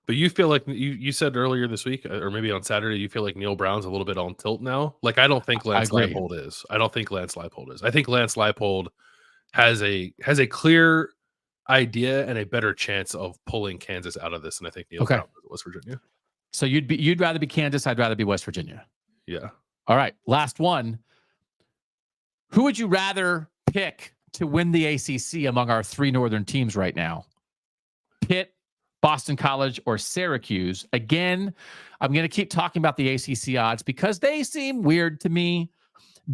But you feel like you said earlier this week, or maybe on Saturday, you feel like Neil Brown's a little bit on tilt now. Like I don't think Lance Leipold is. I think Lance Leipold has a clear idea and a better chance of pulling Kansas out of this than I think Neil Brown does at West Virginia. So you'd rather be Kansas, I'd rather be West Virginia. Yeah. All right. Last one. Who would you rather pick to win the ACC among our 3 northern teams right now? Pitt, Boston College, or Syracuse? Again, I'm going to keep talking about the ACC odds because they seem weird to me.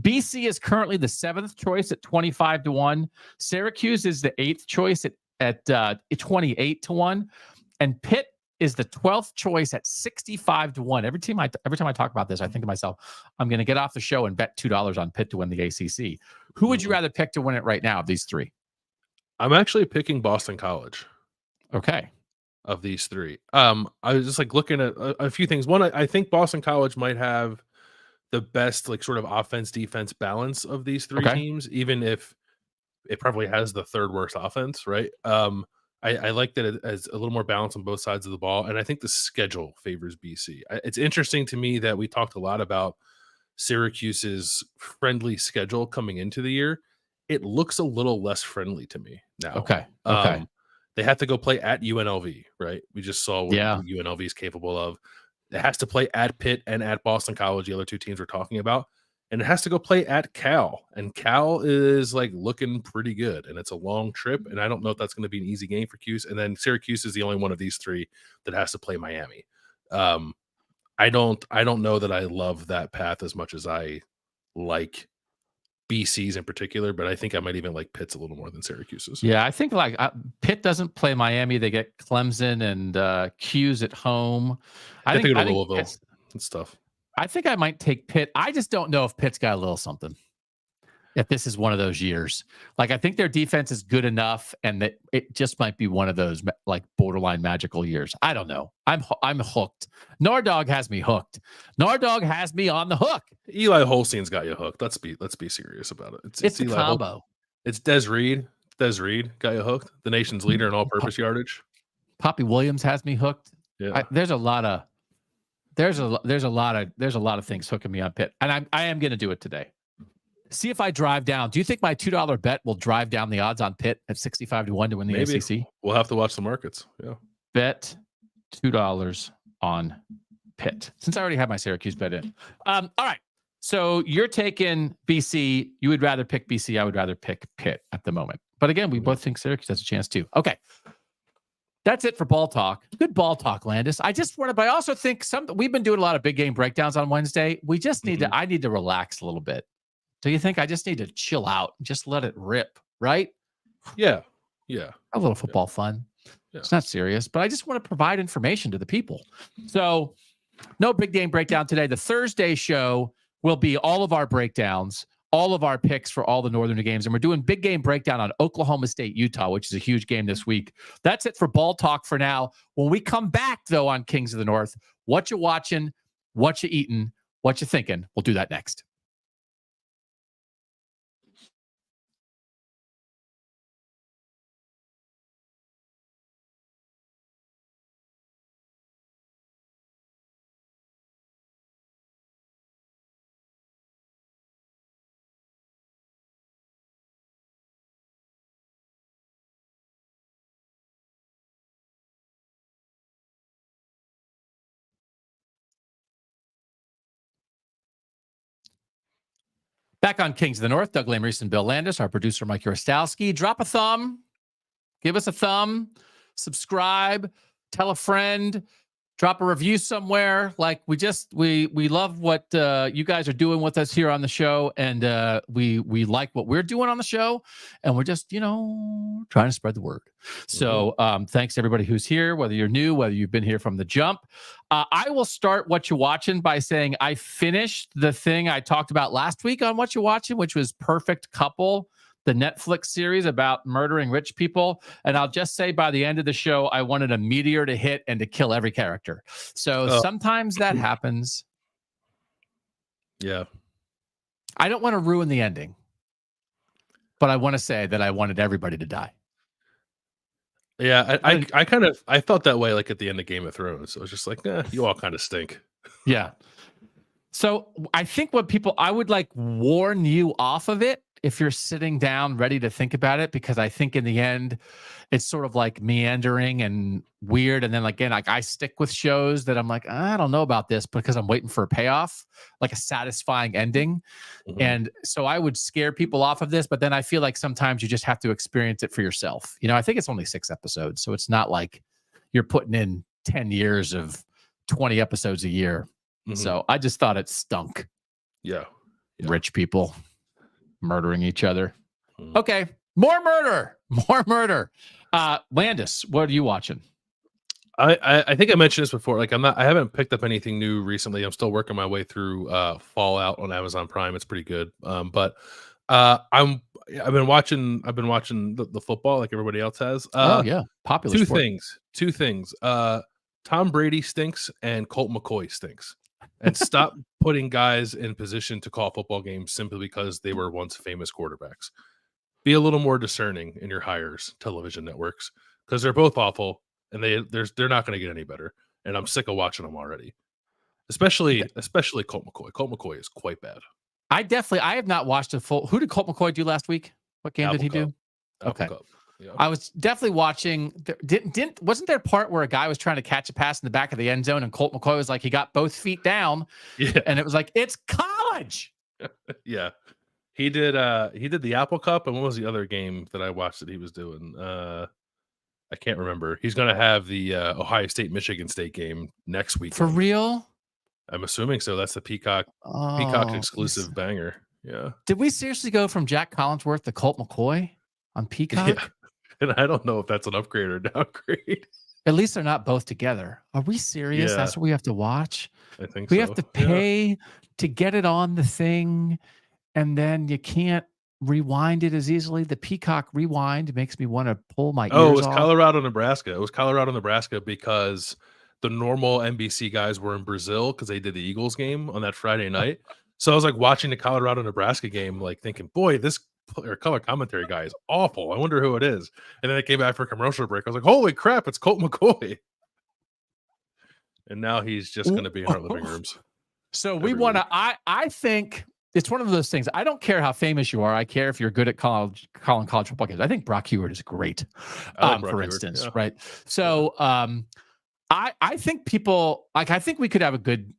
BC is currently the 7th choice at 25-1. Syracuse is the 8th choice at 28-1. And Pitt is the 12th choice at 65-1. Every time I talk about this, I think to myself, I'm going to get off the show and bet $2 on Pitt to win the ACC. Who would you rather pick to win it right now of these three? I'm actually picking Boston College. Okay. Of these three. I was just like looking at a few things. One, I think Boston College might have the best like sort of offense defense balance of these three teams, even if it probably has the third worst offense, right? I like that it has a little more balance on both sides of the ball, and I think the schedule favors BC. It's interesting to me that we talked a lot about Syracuse's friendly schedule coming into the year. It looks a little less friendly to me now. Okay. They have to go play at UNLV, right? We just saw what UNLV is capable of. It has to play at Pitt and at Boston College, the other two teams we're talking about. And it has to go play at Cal. And Cal is like looking pretty good. And it's a long trip. And I don't know if that's going to be an easy game for Cuse. And then Syracuse is the only one of these three that has to play Miami. I don't know that I love that path as much as I like BC's in particular, but I think I might even like Pitt's a little more than Syracuse's. Yeah, I think like Pitt doesn't play Miami. They get Clemson and Cuse at home. I think Louisville and stuff. I think I might take Pitt. I just don't know if Pitt's got a little something. If this is one of those years, like I think their defense is good enough, and that it just might be one of those like borderline magical years. I don't know. I'm hooked. Nardog has me hooked. Nardog has me on the hook. Eli Holstein's got you hooked. Let's be serious about it. It's a Eli combo. It's Des Reed. Des Reed got you hooked. The nation's leader in all-purpose yardage. Poppy Williams has me hooked. Yeah. There's a lot of things hooking me on Pitt, and I am going to do it today. See if I drive down. Do you think my $2 bet will drive down the odds on Pitt at 65-1 to win the ACC? We'll have to watch the markets. Yeah. Bet $2 on Pitt. Since I already have my Syracuse bet in. All right. So you're taking BC. You would rather pick BC. I would rather pick Pitt at the moment. But again, we both think Syracuse has a chance too. Okay. That's it for ball talk. Good ball talk, Landis. I also think we've been doing a lot of big game breakdowns on Wednesday. We just need I need to relax a little bit. Do you think I just need to chill out, just let it rip, right? Yeah. Yeah. A little football fun. Yeah. It's not serious, but I just want to provide information to the people. So no big game breakdown today. The Thursday show will be all of our breakdowns, all of our picks for all the Northern games. And we're doing big game breakdown on Oklahoma State, Utah, which is a huge game this week. That's it for ball talk for now. When we come back, though, on Kings of the North, what you watching, what you eating, what you thinking, we'll do that next. Back on Kings of the North, Doug Lesmerises and Bill Landis, our producer, Mike Urostowski. Drop a thumb, give us a thumb, subscribe, tell a friend, drop a review somewhere. Like we love what you guys are doing with us here on the show, and we like what we're doing on the show, and we're just trying to spread the word. So thanks to everybody who's here, whether you're new, whether you've been here from the jump. I will start What You Watching by saying I finished the thing I talked about last week on What You Watching, which was Perfect Couple, the Netflix series about murdering rich people. And I'll just say by the end of the show, I wanted a meteor to hit and to kill every character. So sometimes that happens. Yeah. I don't want to ruin the ending, but I want to say that I wanted everybody to die. Yeah, I felt that way like at the end of Game of Thrones. So I was just like, you all kind of stink. Yeah. So I think I would like warn you off of it if you're sitting down ready to think about it, because I think in the end it's sort of like meandering and weird. And then again, like I stick with shows that I'm like, I don't know about this because I'm waiting for a payoff, like a satisfying ending. Mm-hmm. And so I would scare people off of this, but then I feel like sometimes you just have to experience it for yourself. I think it's only 6 episodes, so it's not like you're putting in 10 years of 20 episodes a year. Mm-hmm. So I just thought it stunk. Yeah. Rich people murdering each other. Okay. More murder. Landis, what are you watching? I think I mentioned this before. Like I haven't picked up anything new recently. I'm still working my way through Fallout on Amazon Prime. It's pretty good. But I've been watching the football like everybody else has. Oh yeah, popular two sport. Two things. Tom Brady stinks and Colt McCoy stinks. And stop putting guys in position to call football games simply because they were once famous quarterbacks. Be a little more discerning in your hires, television networks, because they're both awful and they're not going to get any better. And I'm sick of watching them already. Especially Colt McCoy. Colt McCoy is quite bad. I have not watched a full. Who did Colt McCoy do last week? What game did he do? Okay. Yeah. I was definitely watching. Wasn't there a part where a guy was trying to catch a pass in the back of the end zone and Colt McCoy was like, he got both feet down, and it was like, it's college. Yeah, he did the Apple Cup, and what was the other game that I watched that he was doing? I can't remember. He's going to have the Ohio State Michigan State game next week. For real? I'm assuming so. That's the Peacock exclusive banger. Yeah. Did we seriously go from Jack Collinsworth to Colt McCoy on Peacock? Yeah. And I don't know if that's an upgrade or downgrade. At least they're not both together. Are we serious? Yeah. That's what we have to watch? I think we so. have to pay to get it on the thing, and then you can't rewind it as easily. The Peacock rewind makes me want to pull my ears off. It was Colorado, Nebraska. It was Colorado, Nebraska because the normal NBC guys were in Brazil because they did the Eagles game on that Friday night. So I was like watching the Colorado, Nebraska game, like thinking, boy, this color commentary guy is awful. I wonder who it is. And then it came back for a commercial break. I was like, holy crap, it's Colt McCoy. And now he's just going to be in our living rooms. So we want to, I think it's one of those things. I don't care how famous you are. I care if you're good at calling college football games. I think Brock Heward is great, for instance, right? So I think people, I think we could have a good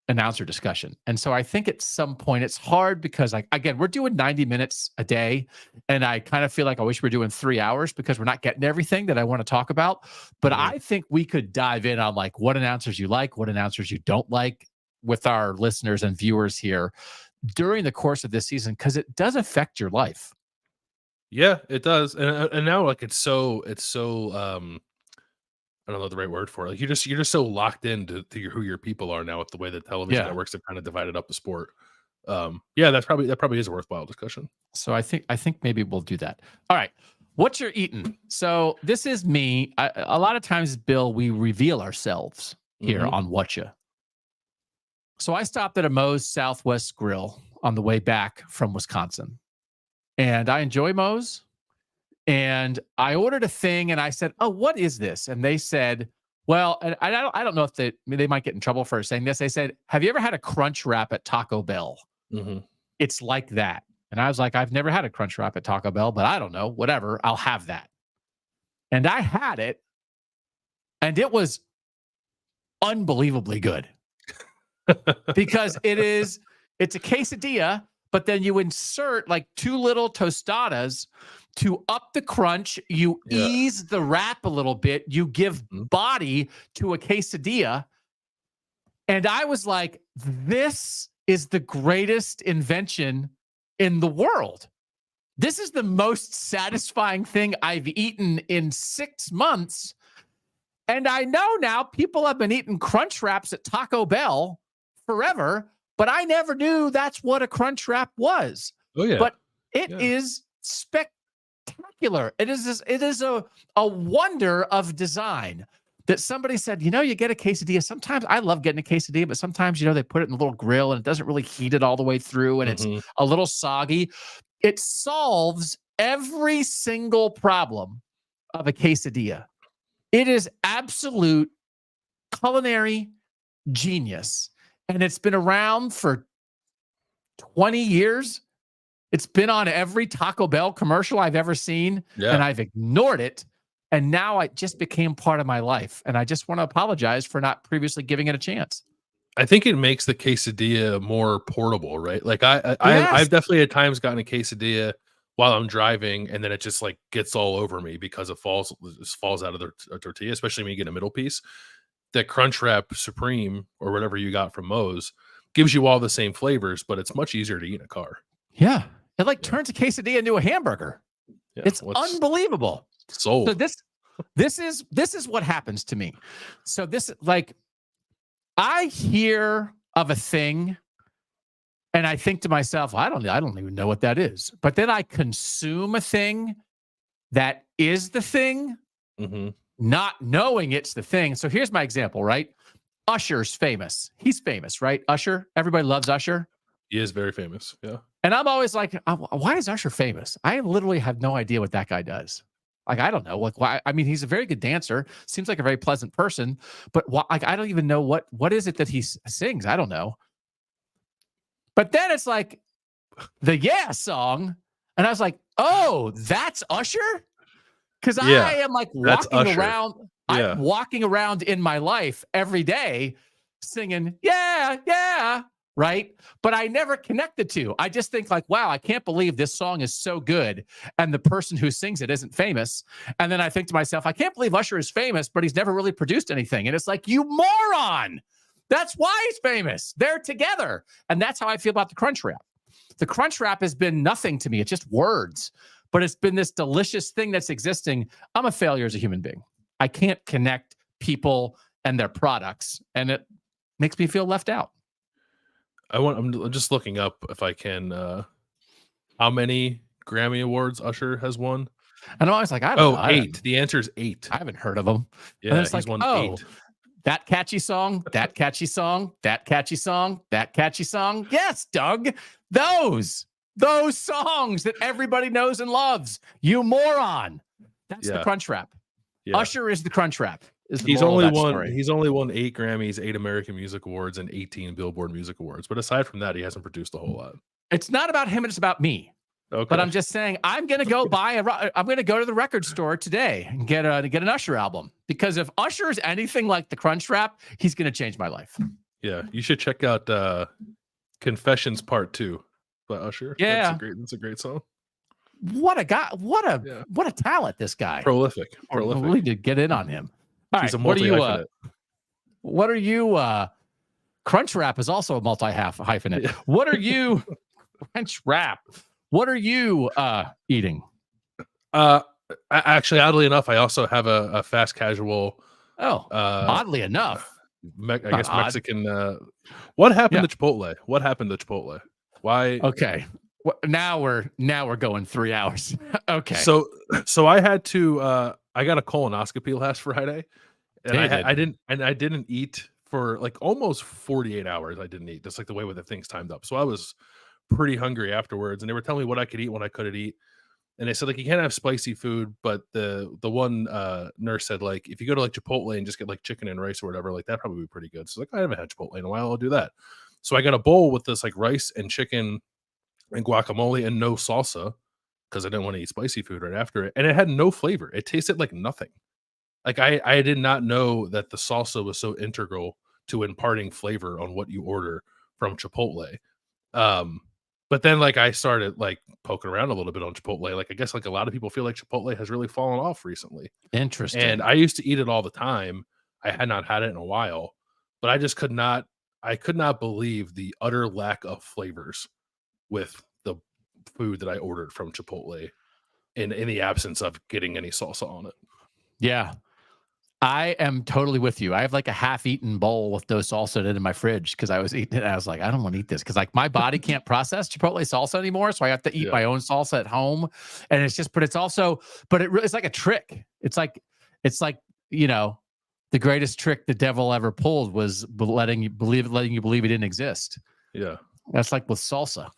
announcer discussion. And so I think at some point it's hard because again, we're doing 90 minutes a day. And I kind of feel like I wish we were doing 3 hours because we're not getting everything that I want to talk about. But I think we could dive in on like what announcers you like, what announcers you don't like with our listeners and viewers here during the course of this season, because it does affect your life. Yeah, it does. And now like it's so I don't know the right word for it. Like you're just so locked into who your people are now with the way that television networks have kind of divided up the sport. That probably is a worthwhile discussion. So I think maybe we'll do that. All right. What you're eating. So this is me. A lot of times, Bill, we reveal ourselves here on Whatcha. So I stopped at a Moe's Southwest Grill on the way back from Wisconsin. And I enjoy Moe's. And I ordered a thing and I said, oh, what is this? And they said, well, and I don't know if they might get in trouble for saying this. They said, have you ever had a crunch wrap at Taco Bell? It's like that. And I was like, I've never had a crunch wrap at Taco Bell, but I don't know, whatever, I'll have that. And I had it and it was unbelievably good because it's a quesadilla, but then you insert like 2 little tostadas to up the crunch, you ease the wrap a little bit, you give body to a quesadilla. And I was like, this is the greatest invention in the world. This is the most satisfying thing I've eaten in 6 months. And I know now people have been eating crunch wraps at Taco Bell forever, but I never knew that's what a crunch wrap was. Oh, yeah. But it is spectacular. It is a wonder of design that somebody said, you get a quesadilla. Sometimes I love getting a quesadilla, but sometimes, they put it in a little grill and it doesn't really heat it all the way through and it's a little soggy. It solves every single problem of a quesadilla. It is absolute culinary genius. And it's been around for 20 years. It's been on every Taco Bell commercial I've ever seen, and I've ignored it. And now it just became part of my life. And I just want to apologize for not previously giving it a chance. I think it makes the quesadilla more portable, right? Like I've definitely at times gotten a quesadilla while I'm driving, and then it just like gets all over me because it falls out of the tortilla, especially when you get a middle piece. That Crunchwrap Supreme or whatever you got from Moe's gives you all the same flavors, but it's much easier to eat in a car. Yeah. It turns a quesadilla into a hamburger. Yeah, it's unbelievable. Sold. So This is what happens to me. So this, like, I hear of a thing and I think to myself, I don't even know what that is. But then I consume a thing that is the thing, not knowing it's the thing. So here's my example, right? Usher's famous. He's famous, right? Usher. Everybody loves Usher. He is very famous. Yeah. And I'm always like, why is Usher famous? I literally have no idea what that guy does. Like, I don't know. Like, why? I mean, he's a very good dancer. Seems like a very pleasant person. But why, like, I don't even know what is it that he sings. I don't know. But then it's like the Yeah song. And I was like, oh, that's Usher? Because I am like walking around. Yeah. I'm walking around in my life every day singing, yeah, yeah. Right. But I never connect the two. I just think like, wow, I can't believe this song is so good. And the person who sings it isn't famous. And then I think to myself, I can't believe Usher is famous, but he's never really produced anything. And it's like, you moron. That's why he's famous. They're together. And that's how I feel about the crunch rap. The crunch rap has been nothing to me. It's just words, but it's been this delicious thing that's existing. I'm a failure as a human being. I can't connect people and their products. And it makes me feel left out. I'm just looking up if I can how many Grammy Awards Usher has won. And I'm always like, I don't know. 8. The answer is 8. I haven't heard of them. Yeah, he's like, won 8. That catchy song, that catchy song, that catchy song, that catchy song. Yes, Doug. Those songs that everybody knows and loves. You moron. That's the crunch rap. Yeah. Usher is the crunch rap. He's only won 8 Grammys, 8 American Music Awards, and 18 Billboard Music Awards. But aside from that, he hasn't produced a whole lot. It's not about him; it's about me. Okay. But I'm just saying, I'm gonna go I'm gonna go to the record store today and get an Usher album, because if Usher is anything like the crunch rap, he's gonna change my life. Yeah, you should check out Confessions Part 2 by Usher. Yeah, that's a great song. What a guy! What a talent this guy. Prolific. We need to get in on him. All He's right, a multi-hyphenate. What are you? Crunch rap is also a multi-hyphenate. What are you? Crunch rap. What are you eating? Actually, oddly enough, I also have a fast casual. Oddly enough, I guess Mexican. What happened to Chipotle? What happened to Chipotle? Why? Okay. Now we're going 3 hours. Okay. So I had to. I got a colonoscopy last Friday, and I didn't eat for like almost 48 hours. I didn't eat. That's like the way the things timed up. So I was pretty hungry afterwards, and they were telling me what I could eat, what I couldn't eat. And they said like you can't have spicy food, but the one nurse said like if you go to like Chipotle and just get like chicken and rice or whatever, like that'd probably be pretty good. So like I haven't had Chipotle in a while, I'll do that. So I got a bowl with this like rice and chicken and guacamole and no salsa, because I didn't want to eat spicy food right after it. And it had no flavor. It tasted like nothing. Like I did not know that the salsa was so integral to imparting flavor on what you order from Chipotle. But then like I started like poking around a little bit on Chipotle. Like I guess like a lot of people feel like Chipotle has really fallen off recently. Interesting. And I used to eat it all the time. I had not had it in a while, but I just could not believe the utter lack of flavors with the food that I ordered from Chipotle in the absence of getting any salsa on it. Yeah. I am totally with you. I have like a half-eaten bowl with no salsa in my fridge because I was eating it. And I was like, I don't want to eat this because like my body can't process Chipotle salsa anymore, so I have to eat my own salsa at home. And it's just, but it's like a trick. It's like you know, the greatest trick the devil ever pulled was letting you believe it didn't exist. Yeah, that's like with salsa.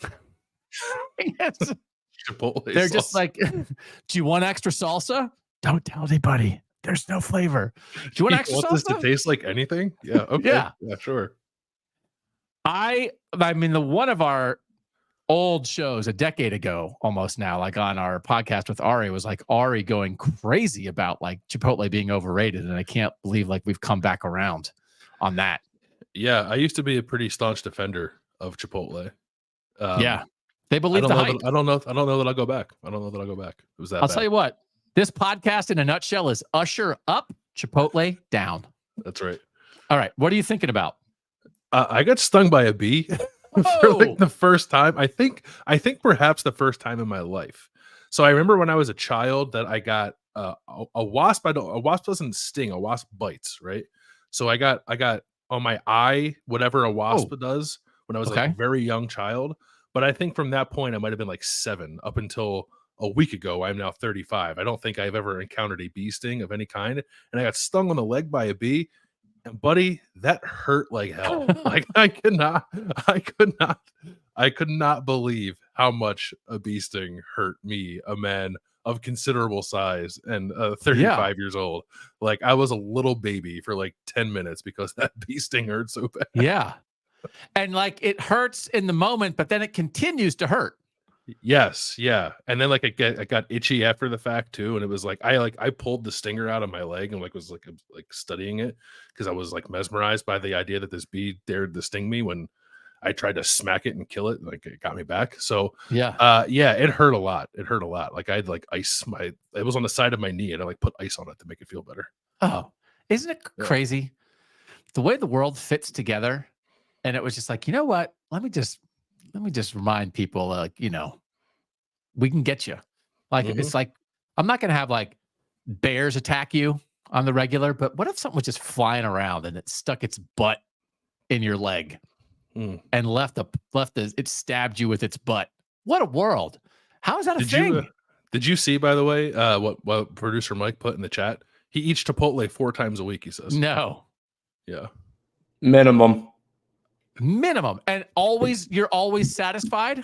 Chipotle. They're salsa. Just like, do you want extra salsa? Don't tell anybody. There's no flavor. Do you want extra salsa? This to taste like anything? Yeah. Okay. Yeah, sure. I mean, one of our old shows a decade ago, almost now, like on our podcast with Ari, was like Ari going crazy about like Chipotle being overrated, and I can't believe like we've come back around on that. Yeah, I used to be a pretty staunch defender of Chipotle. They believe the hype. I don't know that I'll go back. I don't know that I'll go back. It was that. I'll tell you what. This podcast in a nutshell is Usher up, Chipotle down. That's right. All right. What are you thinking about? I got stung by a bee for like the first time. I think perhaps the first time in my life. So I remember when I was a child that I got a wasp. A wasp doesn't sting. A wasp bites, right? So I got on my eye whatever a wasp does when I was like a very young child. But I think from that point I might have been like 7 up until a week ago. I'm now 35. I don't think I've ever encountered a bee sting of any kind, and I got stung on the leg by a bee. And buddy, that hurt like hell. Like I could not believe how much a bee sting hurt me, a man of considerable size and 35 years old. Like I was a little baby for like 10 minutes because that bee sting hurt so bad. Yeah. And like it hurts in the moment, but then it continues to hurt. Yes, yeah. And then like I got itchy after the fact too, and it was like I pulled the stinger out of my leg and was studying it because I was like mesmerized by the idea that this bee dared to sting me when I tried to smack it and kill it. Like it got me back. So yeah, it hurt a lot. Like I had like ice. It was on the side of my knee, and I like put ice on it to make it feel better. Oh, isn't it crazy the way the world fits together? And it was just like, you know what? Let me just remind people, like, you know, we can get you. Like, it's like, I'm not going to have like bears attack you on the regular, but what if something was just flying around and it stuck its butt in your leg and it stabbed you with its butt? What a world. How is that a thing? Did you see, by the way, what producer Mike put in the chat? He eats Chipotle 4 times a week, he says. No. Yeah. Minimum. And you're always satisfied?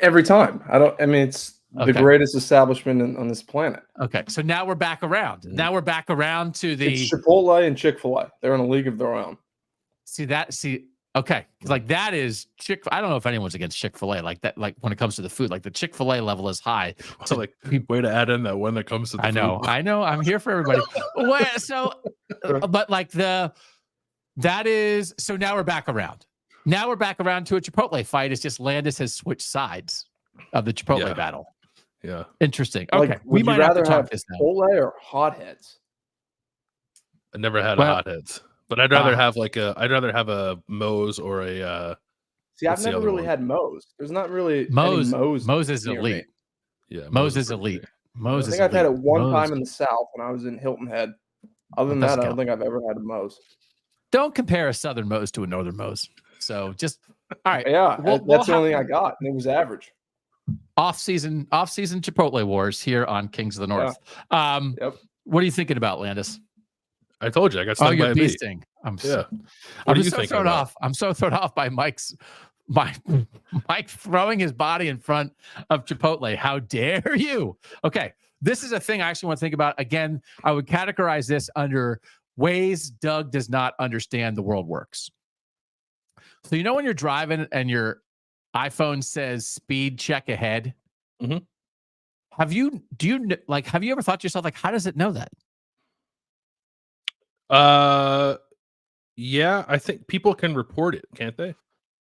Every time. It's the greatest establishment on this planet. Okay. So now we're back around. Now we're back around to it's Chipotle and Chick-fil-A. They're in a league of their own. Okay. Like that is I don't know if anyone's against Chick-fil-A like that. Like when it comes to the food, like the Chick-fil-A level is high. So like way to add in that when it comes to the I know. I'm here for everybody. But like so now we're back around. Now we're back around to a Chipotle fight. It's just Landis has switched sides of the Chipotle battle. Yeah. Interesting. Okay. Like, we might have to talk this now. Chipotle or Hotheads? I never had a Hotheads, but I'd rather have a Moe's or a See, I've never really had Moe's. There's not really Moe's. Moe's. Moe's is elite. Yeah. Moe's is elite. Moe's I think I've had it one time in the South when I was in Hilton Head. Other than that, I don't think I've ever had a Moe's. Don't compare a Southern Moe's to a Northern Moe's. So just all right. Yeah, that's the only thing I got, and it was average. Off-season Chipotle wars here on Kings of the North. Yep. What are you thinking about, Landis? I told you I got stung by a bee sting. I'm so thrown off. I'm so thrown off by Mike throwing his body in front of Chipotle. How dare you? Okay, this is a thing I actually want to think about. Again, I would categorize this under ways Doug does not understand the world works. So you know when you're driving and your iPhone says speed check ahead? Mm-hmm. Have you ever thought to yourself, like, how does it know that? Yeah, I think people can report it, can't they?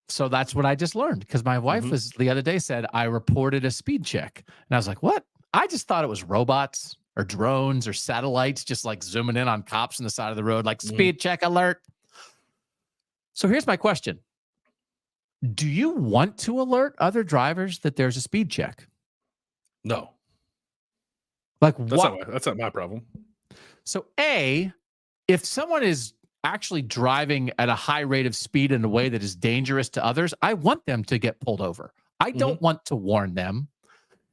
So that's what I just learned because my wife was the other day said I reported a speed check. And I was like, what? I just thought it was robots or drones or satellites just like zooming in on cops on the side of the road, like speed check alert. So here's my question. Do you want to alert other drivers that there's a speed check? No. Like that's not my problem. So if someone is actually driving at a high rate of speed in a way that is dangerous to others, I want them to get pulled over. I don't want to warn them.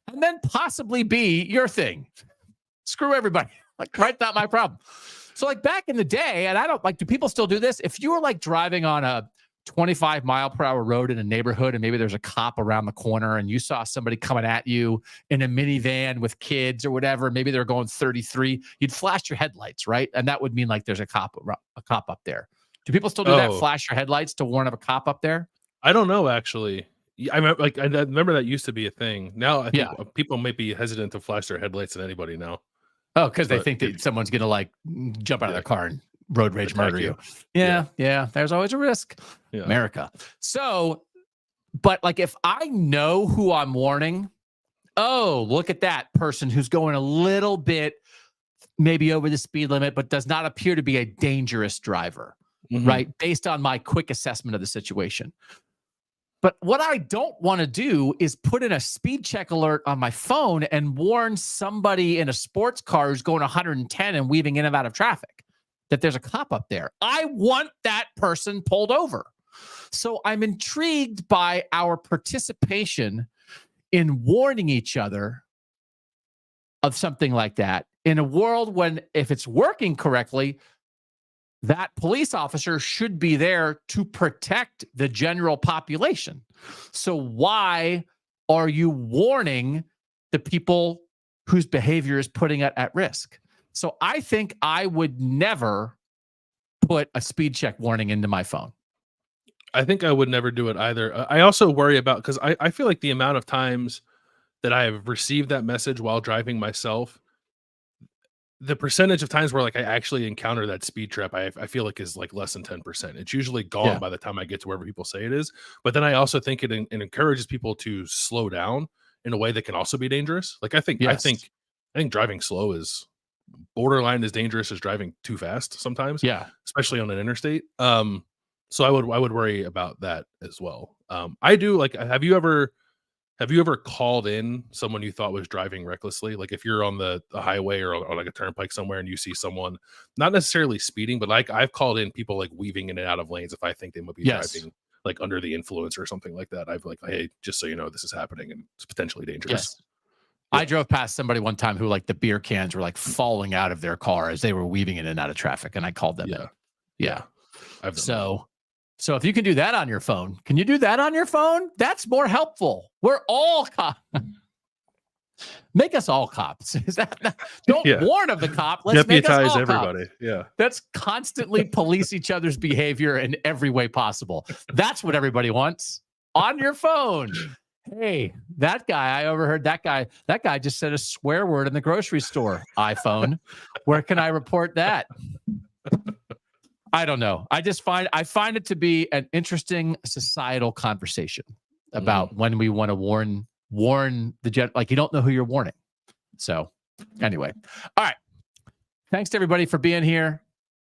And then possibly be your thing. Screw everybody. Like, right? Not my problem. So like back in the day, and I don't like, do people still do this? If you were like driving on a 25 mile per hour road in a neighborhood and maybe there's a cop around the corner and you saw somebody coming at you in a minivan with kids or whatever, maybe they're going 33, you'd flash your headlights, right? And that would mean like there's a cop up there. Do people still do that? Flash your headlights to warn of a cop up there? I don't know, actually. I remember that used to be a thing. Now I think people might be hesitant to flash their headlights at anybody now. Oh, because they think that someone's going to like jump out of their car and road rage murder you. Yeah. There's always a risk. Yeah. America. So, but like if I know who I'm warning, look at that person who's going a little bit maybe over the speed limit, but does not appear to be a dangerous driver, right? Based on my quick assessment of the situation. But what I don't want to do is put in a speed check alert on my phone and warn somebody in a sports car who's going 110 and weaving in and out of traffic that there's a cop up there. I want that person pulled over. So I'm intrigued by our participation in warning each other of something like that in a world when, if it's working correctly, that police officer should be there to protect the general population. So why are you warning the people whose behavior is putting it at risk? So I think I would never put a speed check warning into my phone. I think I would never do it either. I also worry about, because I feel like the amount of times that I have received that message while driving myself, the percentage of times where like I actually encounter that speed trap, I feel like is like less than 10%. It's usually gone by the time I get to wherever people say it is. But then I also think it encourages people to slow down in a way that can also be dangerous. Like I think driving slow is borderline as dangerous as driving too fast sometimes. Yeah, especially on an interstate. So I would worry about that as well. I do like. Have you ever called in someone you thought was driving recklessly? Like if you're on the highway or like a turnpike somewhere and you see someone not necessarily speeding, but like I've called in people like weaving in and out of lanes if I think they might be driving like under the influence or something like that. I've like, hey, just so you know, this is happening and it's potentially dangerous. Yes. I drove past somebody one time who like the beer cans were like falling out of their car as they were weaving in and out of traffic, and I called them in. Yeah. I've done So if you can do that on your phone, can you do that on your phone? That's more helpful. We're all cops. Make us all cops. Is that not, don't warn of the cop. Let's deputize make us all everybody. Cops. Yeah. Let's constantly police each other's behavior in every way possible. That's what everybody wants on your phone. Hey, that guy, I overheard that guy just said a swear word in the grocery store. iPhone. Where can I report that? I don't know. I find it to be an interesting societal conversation about when we want to warn the like you don't know who you're warning. So anyway, all right. Thanks to everybody for being here.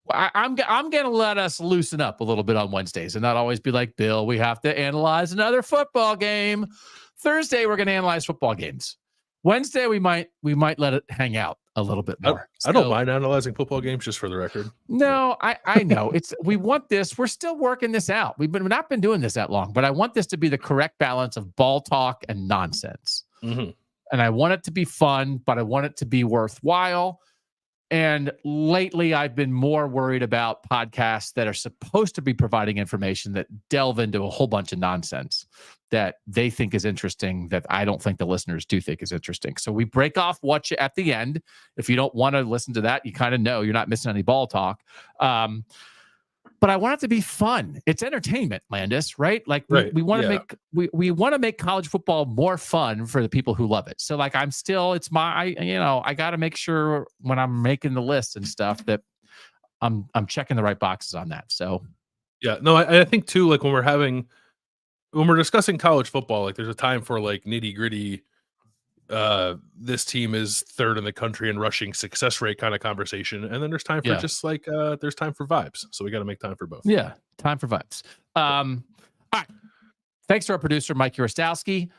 I'm gonna let us loosen up a little bit on Wednesdays and not always be like, Bill, we have to analyze another football game. Thursday we're gonna analyze football games. Wednesday we might let it hang out a little bit more. I don't mind analyzing football games, just for the record. No, I know we want this. We're still working this out. We've not been doing this that long, but I want this to be the correct balance of ball talk and nonsense. Mm-hmm. And I want it to be fun, but I want it to be worthwhile. And lately, I've been more worried about podcasts that are supposed to be providing information that delve into a whole bunch of nonsense that they think is interesting, that I don't think the listeners do think is interesting. So we break off Whatcha at the end. If you don't want to listen to that, you kind of know you're not missing any ball talk. But I want it to be fun. It's entertainment, Landis, right? Like we want to make we want to make college football more fun for the people who love it. So like I got to make sure when I'm making the list and stuff that I'm checking the right boxes on that. So yeah, no, I think too, like when we're discussing college football, like there's a time for like nitty gritty. This team is third in the country in rushing success rate kind of conversation, and then there's time for just like there's time for vibes. So we got to make time for both. Yeah, time for vibes. All right. Thanks to our producer Mike Urostowski,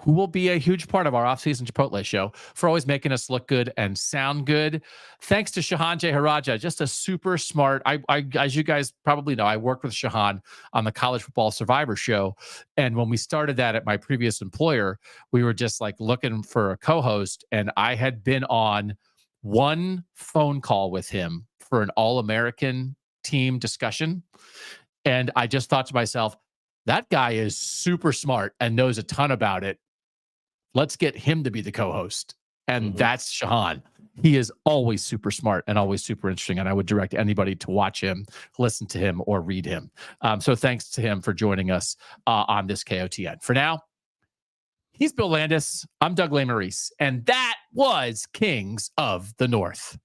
who will be a huge part of our off-season Chipotle show, for always making us look good and sound good. Thanks to Shehan Jeyarajah, just a super smart. I as you guys probably know, I worked with Shehan on the College Football Survivor show, and when we started that at my previous employer, we were just like looking for a co-host, and I had been on one phone call with him for an All-American team discussion, and I just thought to myself, that guy is super smart and knows a ton about it. Let's get him to be the co-host. And that's Shehan. He is always super smart and always super interesting. And I would direct anybody to watch him, listen to him, or read him. So thanks to him for joining us on this KOTN. For now, he's Bill Landis. I'm Doug Lesmerises. And that was Kings of the North.